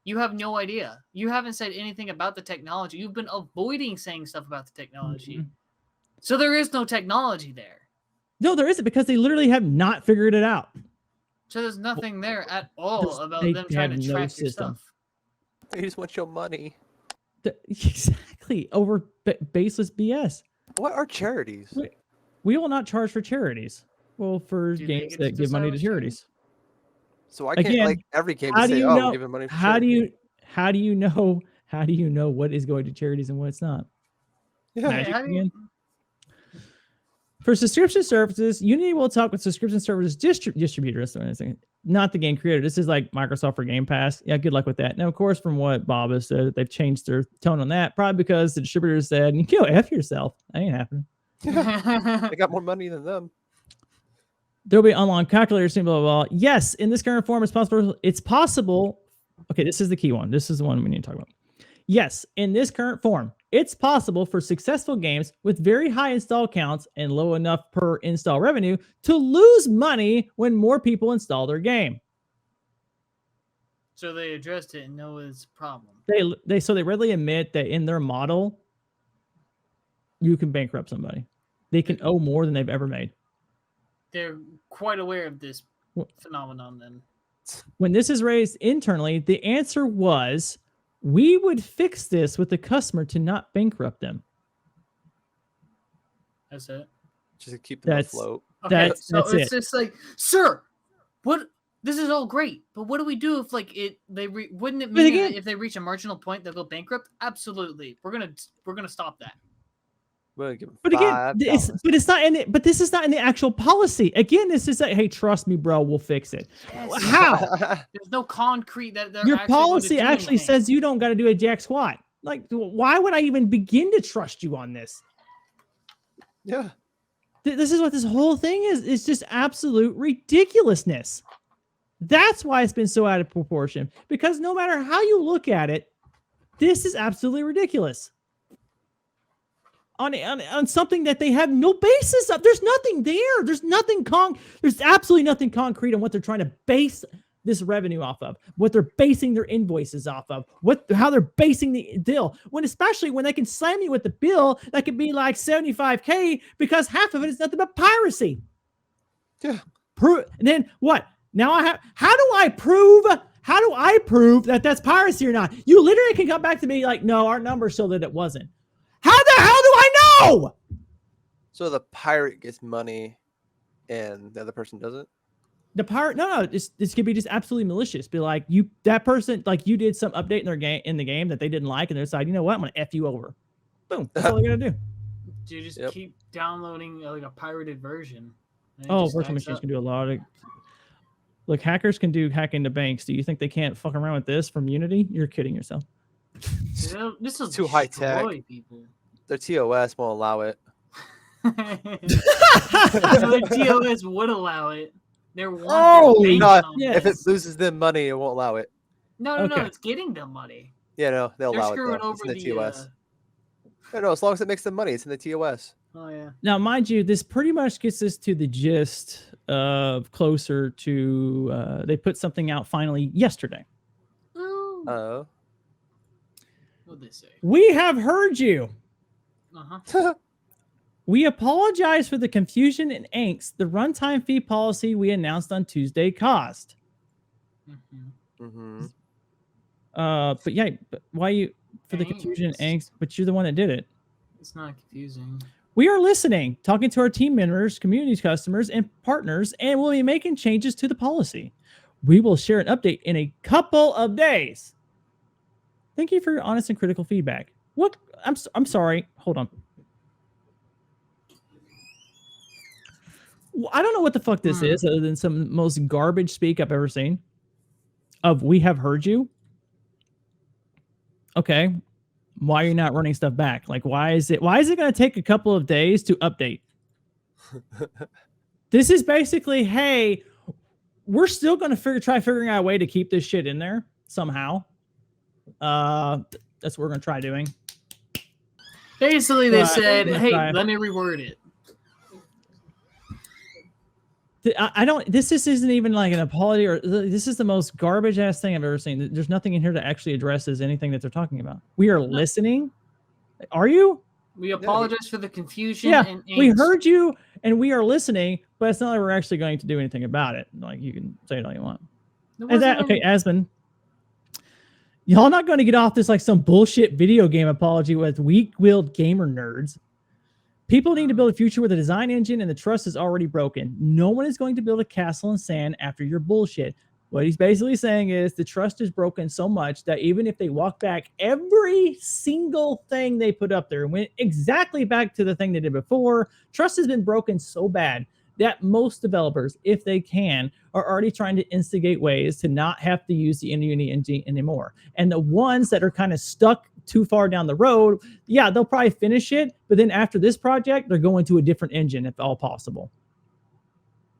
[SPEAKER 2] You have no idea. You haven't said anything about the technology. You've been avoiding saying stuff about the technology. Mm-hmm. So there is no technology there.
[SPEAKER 1] No, there isn't, because they literally have not figured it out.
[SPEAKER 2] So there's nothing there at all about them trying to track your stuff.
[SPEAKER 3] They just want your money.
[SPEAKER 1] Exactly. Over baseless BS.
[SPEAKER 3] What are charities?
[SPEAKER 1] We will not charge for charities. Well, for games that give money to charities.
[SPEAKER 3] So I can't every game say, we're giving money for charity.
[SPEAKER 1] How do you know what is going to charities and what's not?
[SPEAKER 3] Yeah.
[SPEAKER 1] For subscription services, Unity will talk with subscription services distributors, not the game creator. This is like Microsoft for Game Pass. Yeah, good luck with that. Now, of course, from what Bob has said, they've changed their tone on that, probably because the distributors said, F yourself. That ain't happening.
[SPEAKER 3] They got more money than them.
[SPEAKER 1] There'll be unlocked calculators, blah, blah, blah. Yes, in this current form, it's possible. Okay, this is the key one. This is the one we need to talk about. Yes, in this current form, it's possible for successful games with very high install counts and low enough per install revenue to lose money when more people install their game.
[SPEAKER 2] So they addressed it and know it's a problem.
[SPEAKER 1] They readily admit that in their model, you can bankrupt somebody. They can owe more than they've ever made.
[SPEAKER 2] They're quite aware of this phenomenon then.
[SPEAKER 1] When this is raised internally, the answer was, we would fix this with the customer to not bankrupt them.
[SPEAKER 2] That's it.
[SPEAKER 3] Just to keep them afloat.
[SPEAKER 2] Okay, that's it's just like, sir, what? This is all great, but what do we do if wouldn't it mean if they reach a marginal point they'll go bankrupt? Absolutely, we're gonna stop that.
[SPEAKER 3] We'll give him
[SPEAKER 1] But again,
[SPEAKER 3] $5.
[SPEAKER 1] but it's not in it. But this is not in the actual policy. Again, this is like, hey, trust me, bro, we'll fix it.
[SPEAKER 2] Yes.
[SPEAKER 1] How?
[SPEAKER 2] There's no concrete that they're
[SPEAKER 1] Your
[SPEAKER 2] actually going to
[SPEAKER 1] policy
[SPEAKER 2] do
[SPEAKER 1] actually
[SPEAKER 2] anything.
[SPEAKER 1] says you don't got to do a jack squat. Like, why would I even begin to trust you on this?
[SPEAKER 3] Yeah.
[SPEAKER 1] This is what this whole thing is. It's just absolute ridiculousness. That's why it's been so out of proportion. Because no matter how you look at it, this is absolutely ridiculous. On something that they have no basis of. There's nothing there. There's absolutely nothing concrete on what they're trying to base this revenue off of, what they're basing their invoices off of, how they're basing the deal. Especially when they can slam you with the bill that could be like $75K because half of it is nothing but piracy.
[SPEAKER 3] Yeah.
[SPEAKER 1] And then what? Now how do I prove that that's piracy or not? You literally can come back to me like, no, our numbers show that it wasn't. How the hell do I know?
[SPEAKER 3] So the pirate gets money and the other person doesn't?
[SPEAKER 1] The pirate, no, this could be just absolutely malicious. Be like, that person, like you did some update in the game that they didn't like, and they decide, you know what, I'm gonna F you over. Boom. That's all they're gonna do.
[SPEAKER 2] You just keep downloading like a pirated version.
[SPEAKER 1] Virtual machines can do a lot of. Look, hackers can do hacking to banks. Do you think they can't fuck around with this from Unity? You're kidding yourself.
[SPEAKER 2] This is
[SPEAKER 3] too high tech.
[SPEAKER 2] People.
[SPEAKER 3] Their TOS won't allow it.
[SPEAKER 2] So their TOS would allow it.
[SPEAKER 3] If it loses them money, it won't allow it.
[SPEAKER 2] No, it's getting them money.
[SPEAKER 3] Yeah, no, they'll allow it.
[SPEAKER 2] Screwing
[SPEAKER 3] Though.
[SPEAKER 2] over
[SPEAKER 3] it's in the TOS. No, as long as it makes them money, it's in the TOS.
[SPEAKER 2] Oh yeah.
[SPEAKER 1] Now, mind you, this pretty much gets us to the gist of closer to. They put something out finally yesterday.
[SPEAKER 3] Oh.
[SPEAKER 2] What'd they say?
[SPEAKER 1] We have heard you.
[SPEAKER 2] Uh-huh.
[SPEAKER 1] We apologize for the confusion and angst the runtime fee policy we announced on Tuesday caused.
[SPEAKER 3] Mm-hmm.
[SPEAKER 1] But yeah, but why you for the confusion and angst? But you're the one that did it.
[SPEAKER 2] It's not confusing.
[SPEAKER 1] We are listening, talking to our team members, community customers, and partners, and we'll be making changes to the policy. We will share an update in a couple of days. Thank you for your honest and critical feedback. What? I'm sorry. Hold on. I don't know what the fuck this is, other than some most garbage speak I've ever seen. We have heard you. Okay. Why are you not running stuff back? Like, why is it going to take a couple of days to update? This is basically, hey, we're still going to try figuring out a way to keep this shit in there somehow. That's what we're going to try doing.
[SPEAKER 2] Basically, they said, hey, let me reword it.
[SPEAKER 1] This isn't even like an apology, or this is the most garbage ass thing I've ever seen. There's nothing in here that actually addresses anything that they're talking about. We are listening. Are you?
[SPEAKER 2] We apologize for the confusion.
[SPEAKER 1] Yeah,
[SPEAKER 2] and
[SPEAKER 1] we heard you and we are listening, but it's not like we're actually going to do anything about it. Like, you can say it all you want. Okay, Asmund, y'all not going to get off this like some bullshit video game apology with weak-willed gamer nerds. People need to build a future with a design engine, and the trust is already broken. No one is going to build a castle in sand after your bullshit. What he's basically saying is the trust is broken so much that even if they walk back every single thing they put up there and went exactly back to the thing they did before, trust has been broken so bad that most developers, if they can, are already trying to instigate ways to not have to use the Unity engine anymore. And the ones that are kind of stuck too far down the road, yeah, they'll probably finish it, but then after this project, they're going to a different engine if all possible.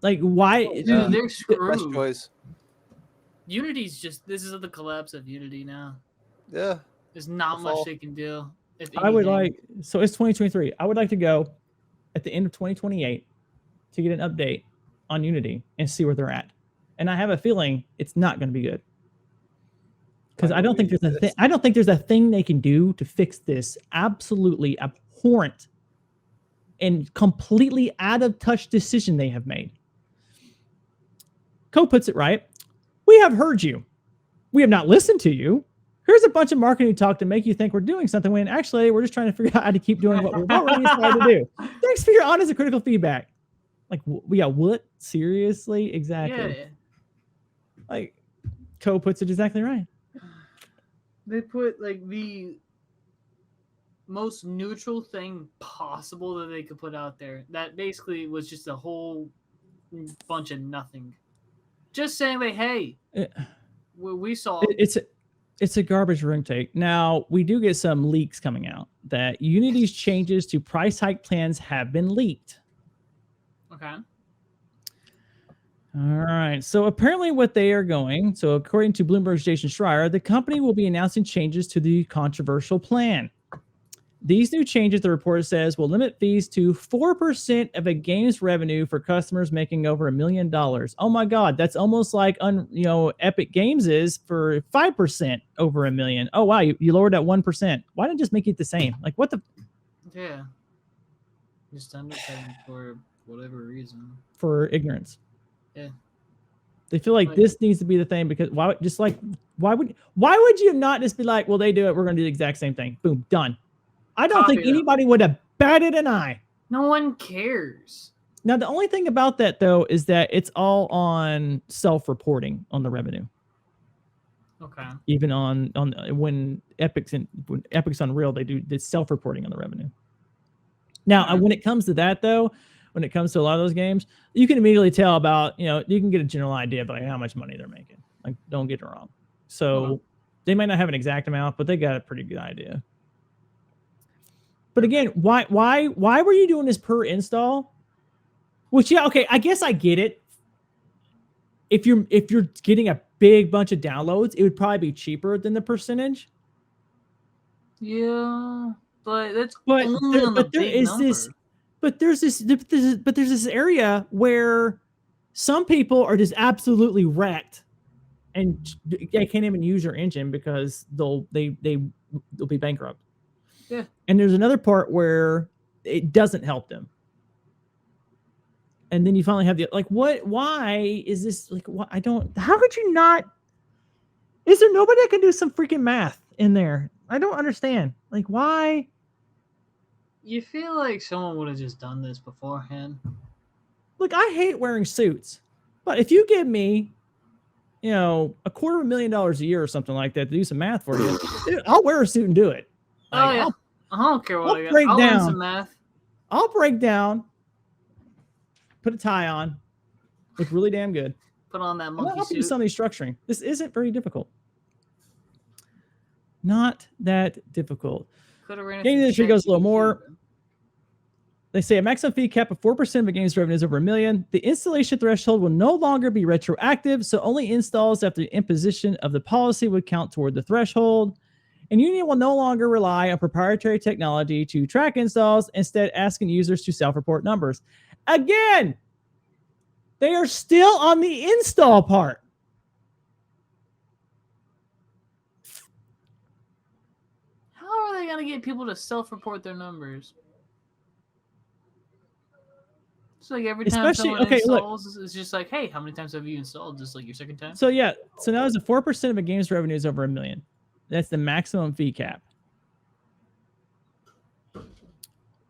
[SPEAKER 1] Like, why?
[SPEAKER 2] Dude, they're screwed.
[SPEAKER 3] Best choice.
[SPEAKER 2] Unity's just, this is the collapse of Unity now.
[SPEAKER 3] Yeah.
[SPEAKER 2] There's not much they can do.
[SPEAKER 1] I would like, so it's 2023. I would like to go at the end of 2028 to get an update on Unity and see where they're at. And I have a feeling it's not going to be good. Because I don't think there's a thing they can do to fix this absolutely abhorrent and completely out of touch decision they have made. Co puts it right. We have heard you. We have not listened to you. Here's a bunch of marketing talk to make you think we're doing something when actually we're just trying to figure out how to keep doing what we're already inspired to do. Thanks for your honest and critical feedback. Like, yeah, what? Seriously? Exactly.
[SPEAKER 2] Yeah.
[SPEAKER 1] Like, Co puts it exactly right.
[SPEAKER 2] They put like the most neutral thing possible that they could put out there. That basically was just a whole bunch of nothing. Just saying, like, hey, we saw
[SPEAKER 1] it's a garbage room take. Now we do get some leaks coming out that Unity's changes to price hike plans have been leaked.
[SPEAKER 2] Okay.
[SPEAKER 1] All right. So apparently what they are going, so according to Bloomberg's Jason Schreier, the company will be announcing changes to the controversial plan. These new changes, the report says, will limit fees to 4% of a game's revenue for customers making over $1 million. Oh my God, that's almost like Epic Games is for 5% over $1 million. Oh wow, you lowered that 1%. Why didn't just make it the same? Like what the?
[SPEAKER 2] Yeah. Just undercutting for whatever reason.
[SPEAKER 1] For ignorance.
[SPEAKER 2] Yeah.
[SPEAKER 1] They feel like this needs to be the thing because why would you not just be like, well, they do it, we're going to do the exact same thing. Boom, done. I don't think anybody would have batted an eye.
[SPEAKER 2] No one cares.
[SPEAKER 1] Now, the only thing about that, though, is that it's all on self-reporting on the revenue.
[SPEAKER 2] Okay.
[SPEAKER 1] Even on when Epic's Unreal, they do the self-reporting on the revenue. Now, when it comes to that, though, when it comes to a lot of those games, you can immediately tell about, you can get a general idea about how much money they're making. Like, don't get it wrong. So they might not have an exact amount, but they got a pretty good idea. But again, why were you doing this per install? Which, yeah, okay, I guess I get it. If you're getting a big bunch of downloads, it would probably be cheaper than the percentage.
[SPEAKER 2] Yeah, but that's only on the big number.
[SPEAKER 1] But there's this area where some people are just absolutely wrecked, and they can't even use your engine because they'll be bankrupt.
[SPEAKER 2] Yeah.
[SPEAKER 1] And there's another part where it doesn't help them. And then you finally have why is this how could you not? Is there nobody that can do some freaking math in there? I don't understand. Like, why?
[SPEAKER 2] You feel like someone would have just done this beforehand.
[SPEAKER 1] Look, I hate wearing suits, but if you give me, $250,000 a year or something like that to do some math for you, dude, I'll wear a suit and do it.
[SPEAKER 2] Like, yeah. I don't care what I'll learn some math.
[SPEAKER 1] I'll break down, put a tie on, look really damn good.
[SPEAKER 2] Put on that monkey
[SPEAKER 1] I'll
[SPEAKER 2] suit.
[SPEAKER 1] do some of these structuring. This isn't very difficult. Not that difficult. Game industry goes a little more. They say a maximum fee cap of 4% of a game's revenue is over $1 million. The installation threshold will no longer be retroactive, so only installs after the imposition of the policy would count toward the threshold. And Unity will no longer rely on proprietary technology to track installs, instead asking users to self-report numbers. Again, they are still on the install part.
[SPEAKER 2] How are they going to get people to self-report their numbers? It's like every time someone installs, it's just like, hey, how many times have you installed? Just like your second time?
[SPEAKER 1] So yeah, so now it's a 4% of a game's revenue is over $1 million. That's the maximum fee cap.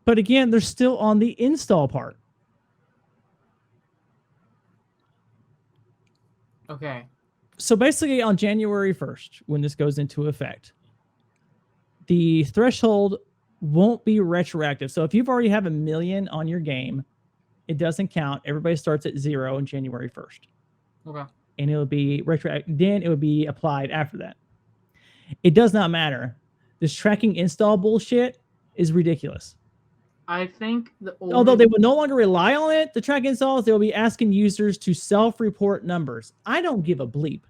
[SPEAKER 1] But again, they're still on the install part.
[SPEAKER 2] Okay.
[SPEAKER 1] So basically on January 1st, when this goes into effect, the threshold won't be retroactive. So if you've already have $1 million on your game, it doesn't count. Everybody starts at 0 on January 1st.
[SPEAKER 2] Okay.
[SPEAKER 1] And it'll be retroactive. Then it would be applied after that. It does not matter. This tracking install bullshit is ridiculous.
[SPEAKER 2] I think
[SPEAKER 1] although they will no longer rely on it to track installs, they will be asking users to self-report numbers. I don't give a bleep.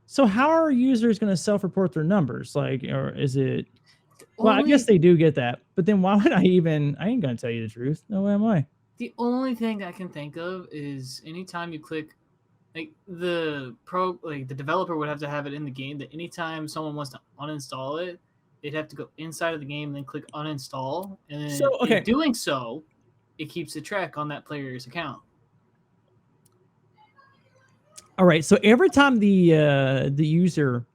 [SPEAKER 1] So how are users going to self-report their numbers? Like, or is it? Well, I guess they do get that, but then why would I ain't going to tell you the truth. No way am I.
[SPEAKER 2] The only thing I can think of is anytime you click, like the developer would have to have it in the game that anytime someone wants to uninstall it, they'd have to go inside of the game and then click uninstall. And then in doing so, it keeps the track on that player's account.
[SPEAKER 1] All right. So every time the user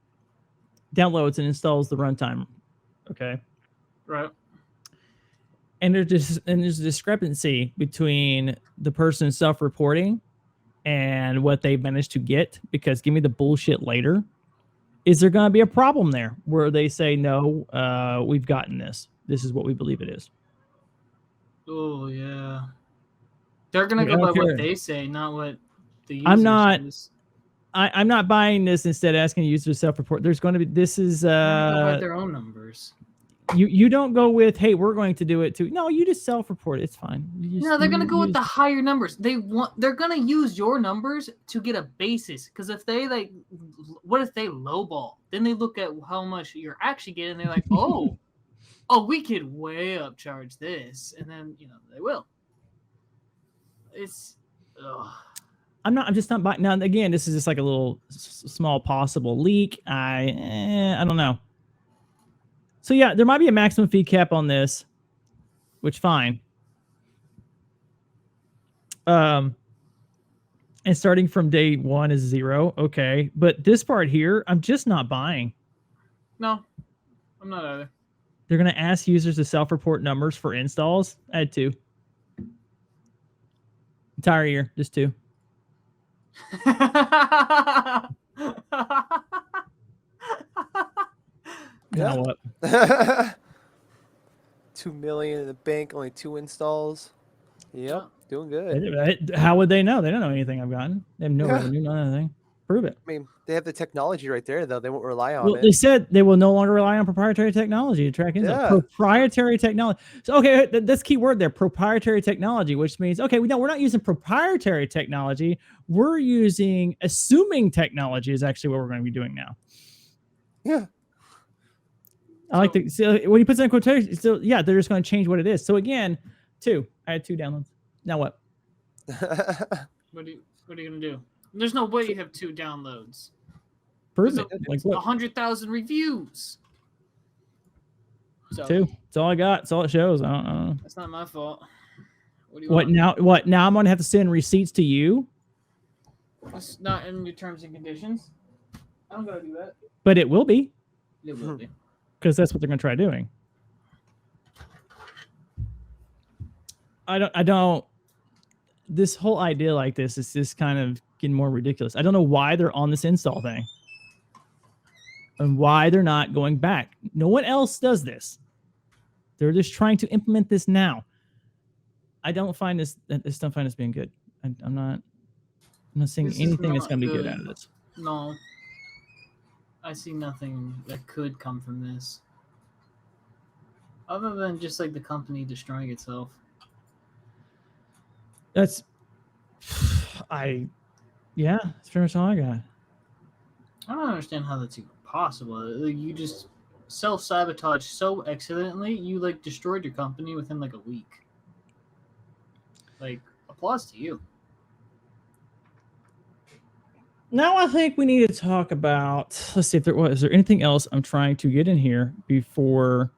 [SPEAKER 1] downloads and installs the runtime, okay,
[SPEAKER 2] right,
[SPEAKER 1] and there's a discrepancy between the person self-reporting and what they managed to get, because give me the bullshit later. Is there going to be a problem there where they say, no, we've gotten this. This is what we believe it is.
[SPEAKER 2] Oh, yeah. They're going to go by what they say, not what the user says.
[SPEAKER 1] I'm not buying this. Instead of asking users to self-report, there's going to be, this is
[SPEAKER 2] their own numbers.
[SPEAKER 1] You don't go with, hey, we're going to do it too. No, you just self-report. It's fine.
[SPEAKER 2] No, they're going to go with the higher numbers. They're going to use your numbers to get a basis. Because if they what if they lowball? Then they look at how much you're actually getting. And they're like, oh, we could way upcharge this. And then, they will. It's,
[SPEAKER 1] I'm just not buying. Now, again, this is just like a little small possible leak. I don't know. So yeah, there might be a maximum fee cap on this, which fine. And starting from day one is 0. Okay. But this part here, I'm just not buying.
[SPEAKER 2] No, I'm not either.
[SPEAKER 1] They're going to ask users to self-report numbers for installs. Add 2. Entire year, just 2.
[SPEAKER 3] Yeah.
[SPEAKER 1] Now what?
[SPEAKER 3] 2 million in the bank, only 2 installs. Yep, doing good.
[SPEAKER 1] How would they know? They don't know anything I've gotten. They have no revenue, none anything. Prove it.
[SPEAKER 3] I mean, they have the technology right there, though. They won't rely on it.
[SPEAKER 1] They said they will no longer rely on proprietary technology to track installs. Proprietary technology. So, okay, that's key word there, proprietary technology, which means, okay, we're not using proprietary technology. We're using assuming technology is actually what we're going to be doing now.
[SPEAKER 3] Yeah.
[SPEAKER 1] I like to see when you put in quotation. So yeah, they're just going to change what it is. So again, 2. I had 2 downloads. Now what?
[SPEAKER 2] What are you going to do? There's no way you have 2 downloads.
[SPEAKER 1] Prove it.
[SPEAKER 2] Like 100,000 reviews.
[SPEAKER 1] So 2. That's all I got. That's all it shows. I don't know.
[SPEAKER 2] That's not my fault. What do you
[SPEAKER 1] want? Now? What now? I'm going to have to send receipts to you.
[SPEAKER 2] That's not in your terms and conditions. I don't got to do that.
[SPEAKER 1] But it will be.
[SPEAKER 2] It will be.
[SPEAKER 1] Because that's what they're going to try doing. I don't. This whole idea like this is just kind of getting more ridiculous. I don't know why they're on this install thing. And why they're not going back. No one else does this. They're just trying to implement this now. I don't find this being good. I'm not seeing anything that's going to be good out of this.
[SPEAKER 2] No. I see nothing that could come from this. Other than just like the company destroying itself.
[SPEAKER 1] That's pretty much all I got.
[SPEAKER 2] I don't understand how that's even possible. You just self-sabotage so excellently, you like destroyed your company within like a week. Like, applause to you.
[SPEAKER 1] Now I think we need to talk about, let's see if is there anything else I'm trying to get in here before.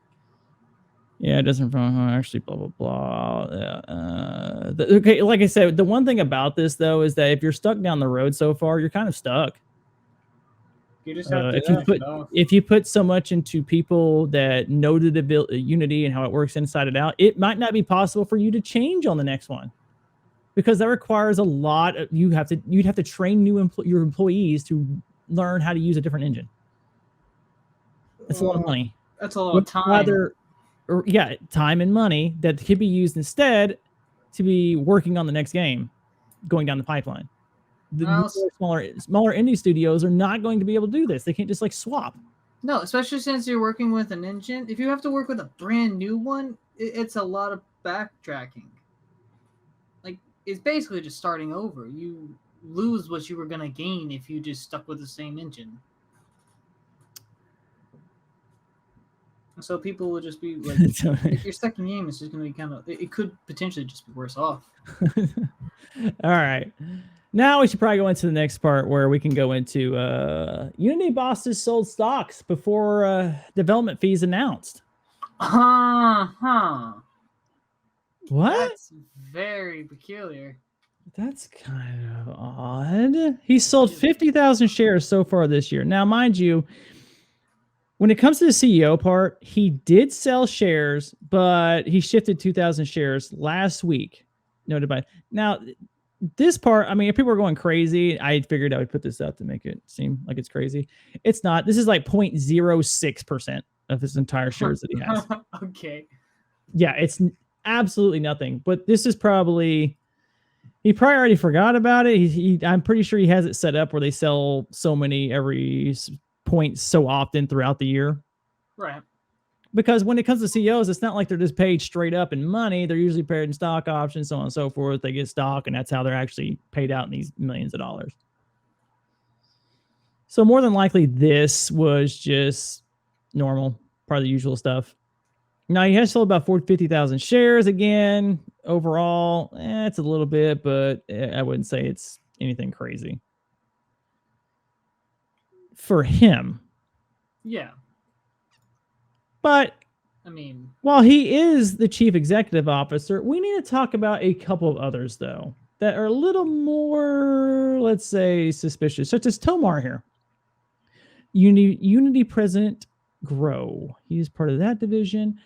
[SPEAKER 1] Yeah, it doesn't actually blah, blah, blah. Okay, like I said, the one thing about this, though, is that if you're stuck down the road so far, you're kind of stuck.
[SPEAKER 2] You just have to
[SPEAKER 1] if you put so much into people that know the Unity and how it works inside and out, it might not be possible for you to change on the next one. Because that requires a lot. You'd have to train your employees to learn how to use a different engine. That's a lot of money.
[SPEAKER 2] That's a lot of time.
[SPEAKER 1] Time and money that could be used instead to be working on the next game, going down the pipeline. The smaller indie studios are not going to be able to do this. They can't just like swap.
[SPEAKER 2] No, especially since you're working with an engine. If you have to work with a brand new one, it's a lot of backtracking. Like, it's basically just starting over. You lose what you were going to gain if you just stuck with the same engine. So people will just be like, if your second game is just going to be kind of, it could potentially just be worse off.
[SPEAKER 1] All right. Now we should probably go into the next part where we can go into Unity bosses sold stocks before development fees announced.
[SPEAKER 2] What? That's very peculiar.
[SPEAKER 1] That's kind of odd. He sold 50,000 shares so far this year. Now, mind you, when it comes to the CEO part, he did sell shares, but he shifted 2,000 shares last week. Noted by now, this part, I mean, if people are going crazy, I figured I would put this up to make it seem like it's crazy. It's not. This is like 0.06% of his entire shares that he has.
[SPEAKER 2] Okay.
[SPEAKER 1] Yeah, it's absolutely nothing. But this is probably, he probably already forgot about it. I'm pretty sure he has it set up where they sell so many every point so often throughout the year.
[SPEAKER 2] Right.
[SPEAKER 1] Because when it comes to CEOs, it's not like they're just paid straight up in money. They're usually paid in stock options, so on and so forth. They get stock, and that's how they're actually paid out in these millions of dollars. So more than likely, this was just normal, part of the usual stuff. Now, he has sold about 50,000 shares again. Overall, it's a little bit, but I wouldn't say it's anything crazy. For him.
[SPEAKER 2] Yeah.
[SPEAKER 1] But,
[SPEAKER 2] I mean,
[SPEAKER 1] while he is the chief executive officer, we need to talk about a couple of others, though, that are a little more, let's say, suspicious, such as Tomar here. Unity President Grow. He's part of that division.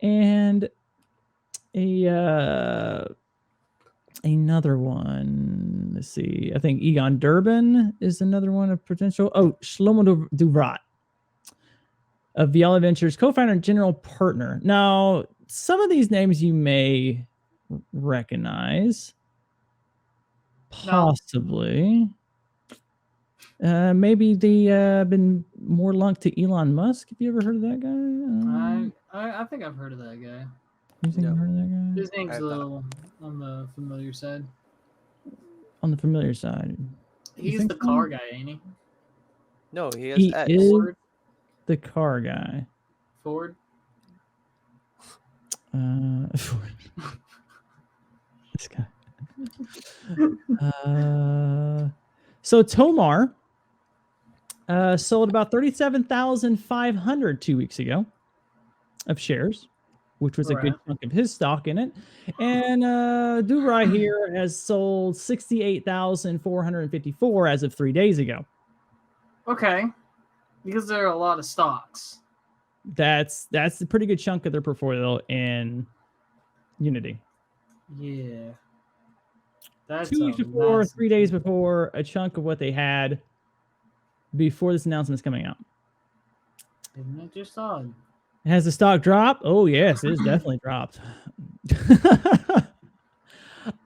[SPEAKER 1] And another one, let's see, I think Egon Durbin is another one of potential. Oh, Shlomo Duvrat of Viala Ventures, co-founder and general partner. Now, some of these names you may recognize, possibly. No. Maybe they been more linked to Elon Musk. Have you ever heard of that guy?
[SPEAKER 2] I think I've heard of that guy.
[SPEAKER 1] You think you've heard of that guy?
[SPEAKER 2] His name's a little on the familiar side.
[SPEAKER 1] On the familiar side.
[SPEAKER 2] He's the car guy, ain't he?
[SPEAKER 3] No, he is.
[SPEAKER 1] He
[SPEAKER 3] X.
[SPEAKER 1] is
[SPEAKER 2] Ford.
[SPEAKER 1] the car guy.
[SPEAKER 2] Ford.
[SPEAKER 1] This guy. So Tomar sold about 37,500 2 weeks ago of shares, which was a good chunk of his stock in it. And Durai here has sold 68,454 as of 3 days ago.
[SPEAKER 2] Okay, because there are a lot of stocks.
[SPEAKER 1] That's a pretty good chunk of their portfolio in Unity.
[SPEAKER 2] Yeah. That's
[SPEAKER 1] 2 weeks before, 3 days before, a chunk of what they had before this announcement is coming out.
[SPEAKER 2] Isn't it just odd?
[SPEAKER 1] Has the stock dropped? Oh, yes, it is definitely dropped.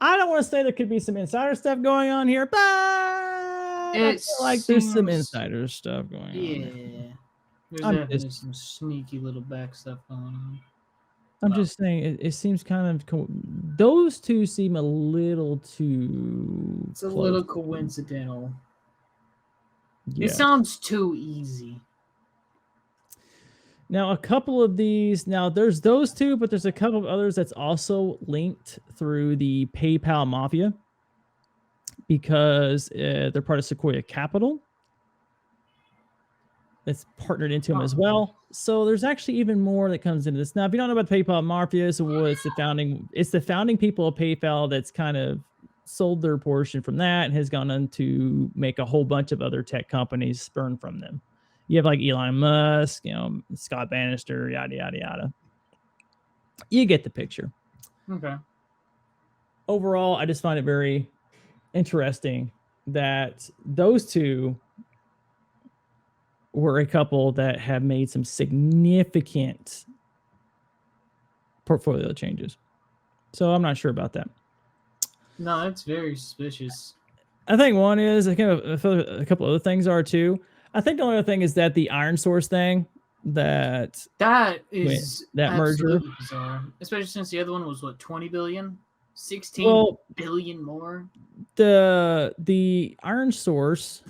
[SPEAKER 1] I don't want to say there could be some insider stuff going on here, but I feel like there's some insider stuff going on.
[SPEAKER 2] Yeah. There's definitely some sneaky little back stuff going on.
[SPEAKER 1] I'm just saying, it seems kind of, those two seem a little too
[SPEAKER 2] It's a little coincidental.
[SPEAKER 1] Yeah.
[SPEAKER 2] It sounds too easy.
[SPEAKER 1] Now, a couple of these, there's those two, but there's a couple of others that's also linked through the PayPal Mafia because they're part of Sequoia Capital. That's partnered into them as well. So there's actually even more that comes into this. Now, if you don't know about the PayPal Mafia, so it's the founding people of PayPal that's kind of sold their portion from that and has gone on to make a whole bunch of other tech companies spurn from them. You have like Elon Musk, Scott Bannister, yada, yada, yada. You get the picture.
[SPEAKER 2] Okay.
[SPEAKER 1] Overall, I just find it very interesting that those two were a couple that have made some significant portfolio changes. So I'm not sure about that.
[SPEAKER 2] No, that's very suspicious.
[SPEAKER 1] I think one is, I feel a couple other things are too. I think the only other thing is that the Iron Source thing, that
[SPEAKER 2] is
[SPEAKER 1] that merger,
[SPEAKER 2] bizarre. Especially since the other one was what, 20 billion, 16 billion more.
[SPEAKER 1] The Iron Source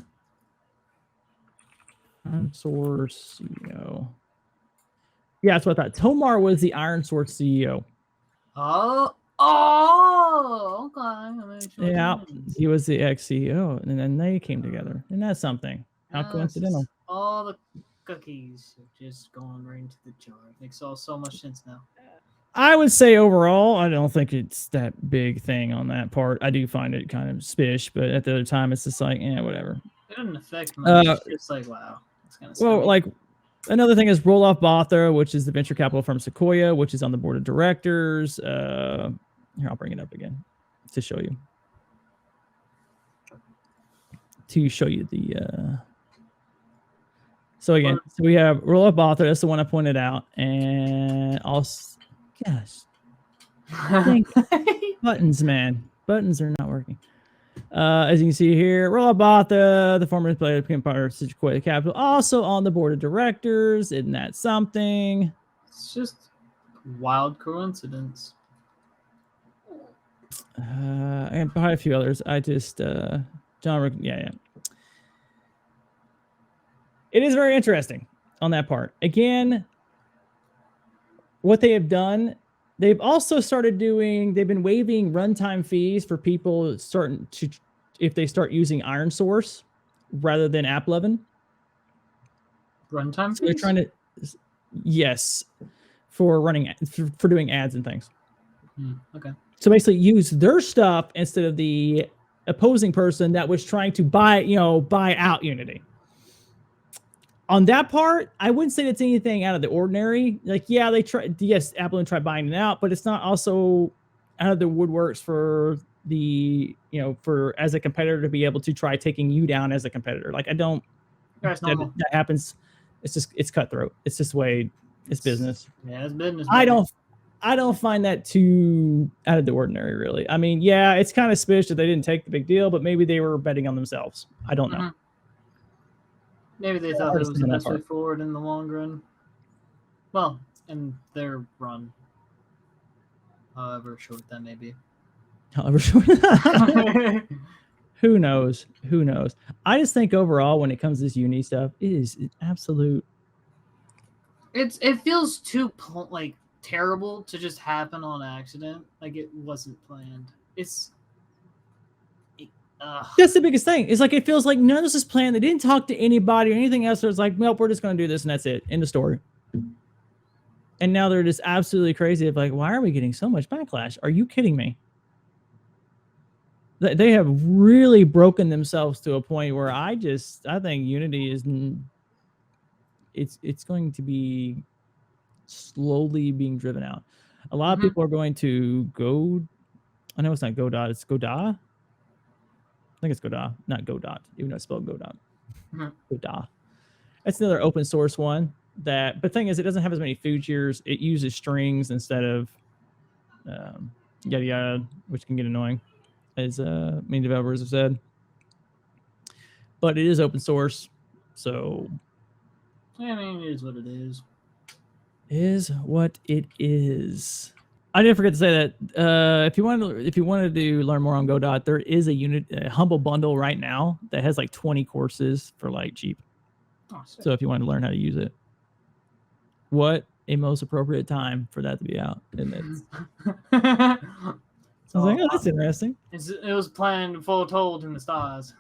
[SPEAKER 1] CEO. Yeah, that's what I thought. Tomar was the Iron Source CEO.
[SPEAKER 2] Okay.
[SPEAKER 1] Yeah, he was the ex-CEO, and then they came together. And that's something. How coincidental.
[SPEAKER 2] All the cookies have just gone right into the jar. It makes so much sense now.
[SPEAKER 1] I would say overall, I don't think it's that big thing on that part. I do find it kind of spish, but at the other time, it's just like, whatever.
[SPEAKER 2] It doesn't affect much. It's just like, wow. It's kind of
[SPEAKER 1] like another thing is Roloff Botha, which is the venture capital firm Sequoia, which is on the board of directors. Here, I'll bring it up again to show you. to show you the. So again, so we have roll up author. That's the one I pointed out, and also, gosh, buttons, man, buttons are not working. As you can see here, roll up author, the former player became part of Sequoia Capital, also on the board of directors. Isn't that something?
[SPEAKER 2] It's just wild coincidence.
[SPEAKER 1] And probably a few others. I just John, yeah. It is very interesting on that part. Again, what they have done, they've also started doing, they've been waiving runtime fees for people starting to, if they start using Iron Source rather than AppLovin.
[SPEAKER 2] Runtime fees?
[SPEAKER 1] So they're trying to, yes, for running, for doing ads and things.
[SPEAKER 2] Okay.
[SPEAKER 1] So basically use their stuff instead of the opposing person that was trying to buy out Unity. On that part, I wouldn't say it's anything out of the ordinary. Like, yeah, they tried. Yes, Apple tried buying it out, but it's not also out of the woodworks for the for as a competitor to be able to try taking you down as a competitor. Like, I don't. That happens. It's cutthroat. It's just the way it's business.
[SPEAKER 2] Yeah, it's business.
[SPEAKER 1] I don't find that too out of the ordinary, really. I mean, yeah, it's kind of spish that they didn't take the big deal, but maybe they were betting on themselves. I don't know.
[SPEAKER 2] Maybe they thought that was the best way forward in the long run. Well, in their run. However short that may be.
[SPEAKER 1] However short. Who knows? Who knows? I just think overall, when it comes to this uni stuff, it is an absolute.
[SPEAKER 2] It feels too terrible to just happen on accident. Like it wasn't planned.
[SPEAKER 1] That's the biggest thing. It's like it feels like none of this is planned. They didn't talk to anybody or anything else. It's like, nope, we're just going to do this and that's it. End of story. And now they're just absolutely crazy of like, why are we getting so much backlash? Are you kidding me? They have really broken themselves to a point where I think Unity is it's going to be slowly being driven out. A lot of people are going to go. I know it's not Godot. It's Godot. I think it's Godot, not Godot, even though it's spelled Godot. Godot. That's another open source one. But the thing is, it doesn't have as many features. It uses strings instead of yada yada, which can get annoying, as many developers have said. But it is open source, so.
[SPEAKER 2] I mean, it is what it is.
[SPEAKER 1] Is what it is. I didn't forget to say that if you wanted to learn more on Godot, there is a Humble bundle right now that has like 20 courses for like cheap.
[SPEAKER 2] Oh,
[SPEAKER 1] so if you want to learn how to use it, what a most appropriate time for that to be out. And it's, I was like, oh, that's interesting.
[SPEAKER 2] It was planned foretold in the stars.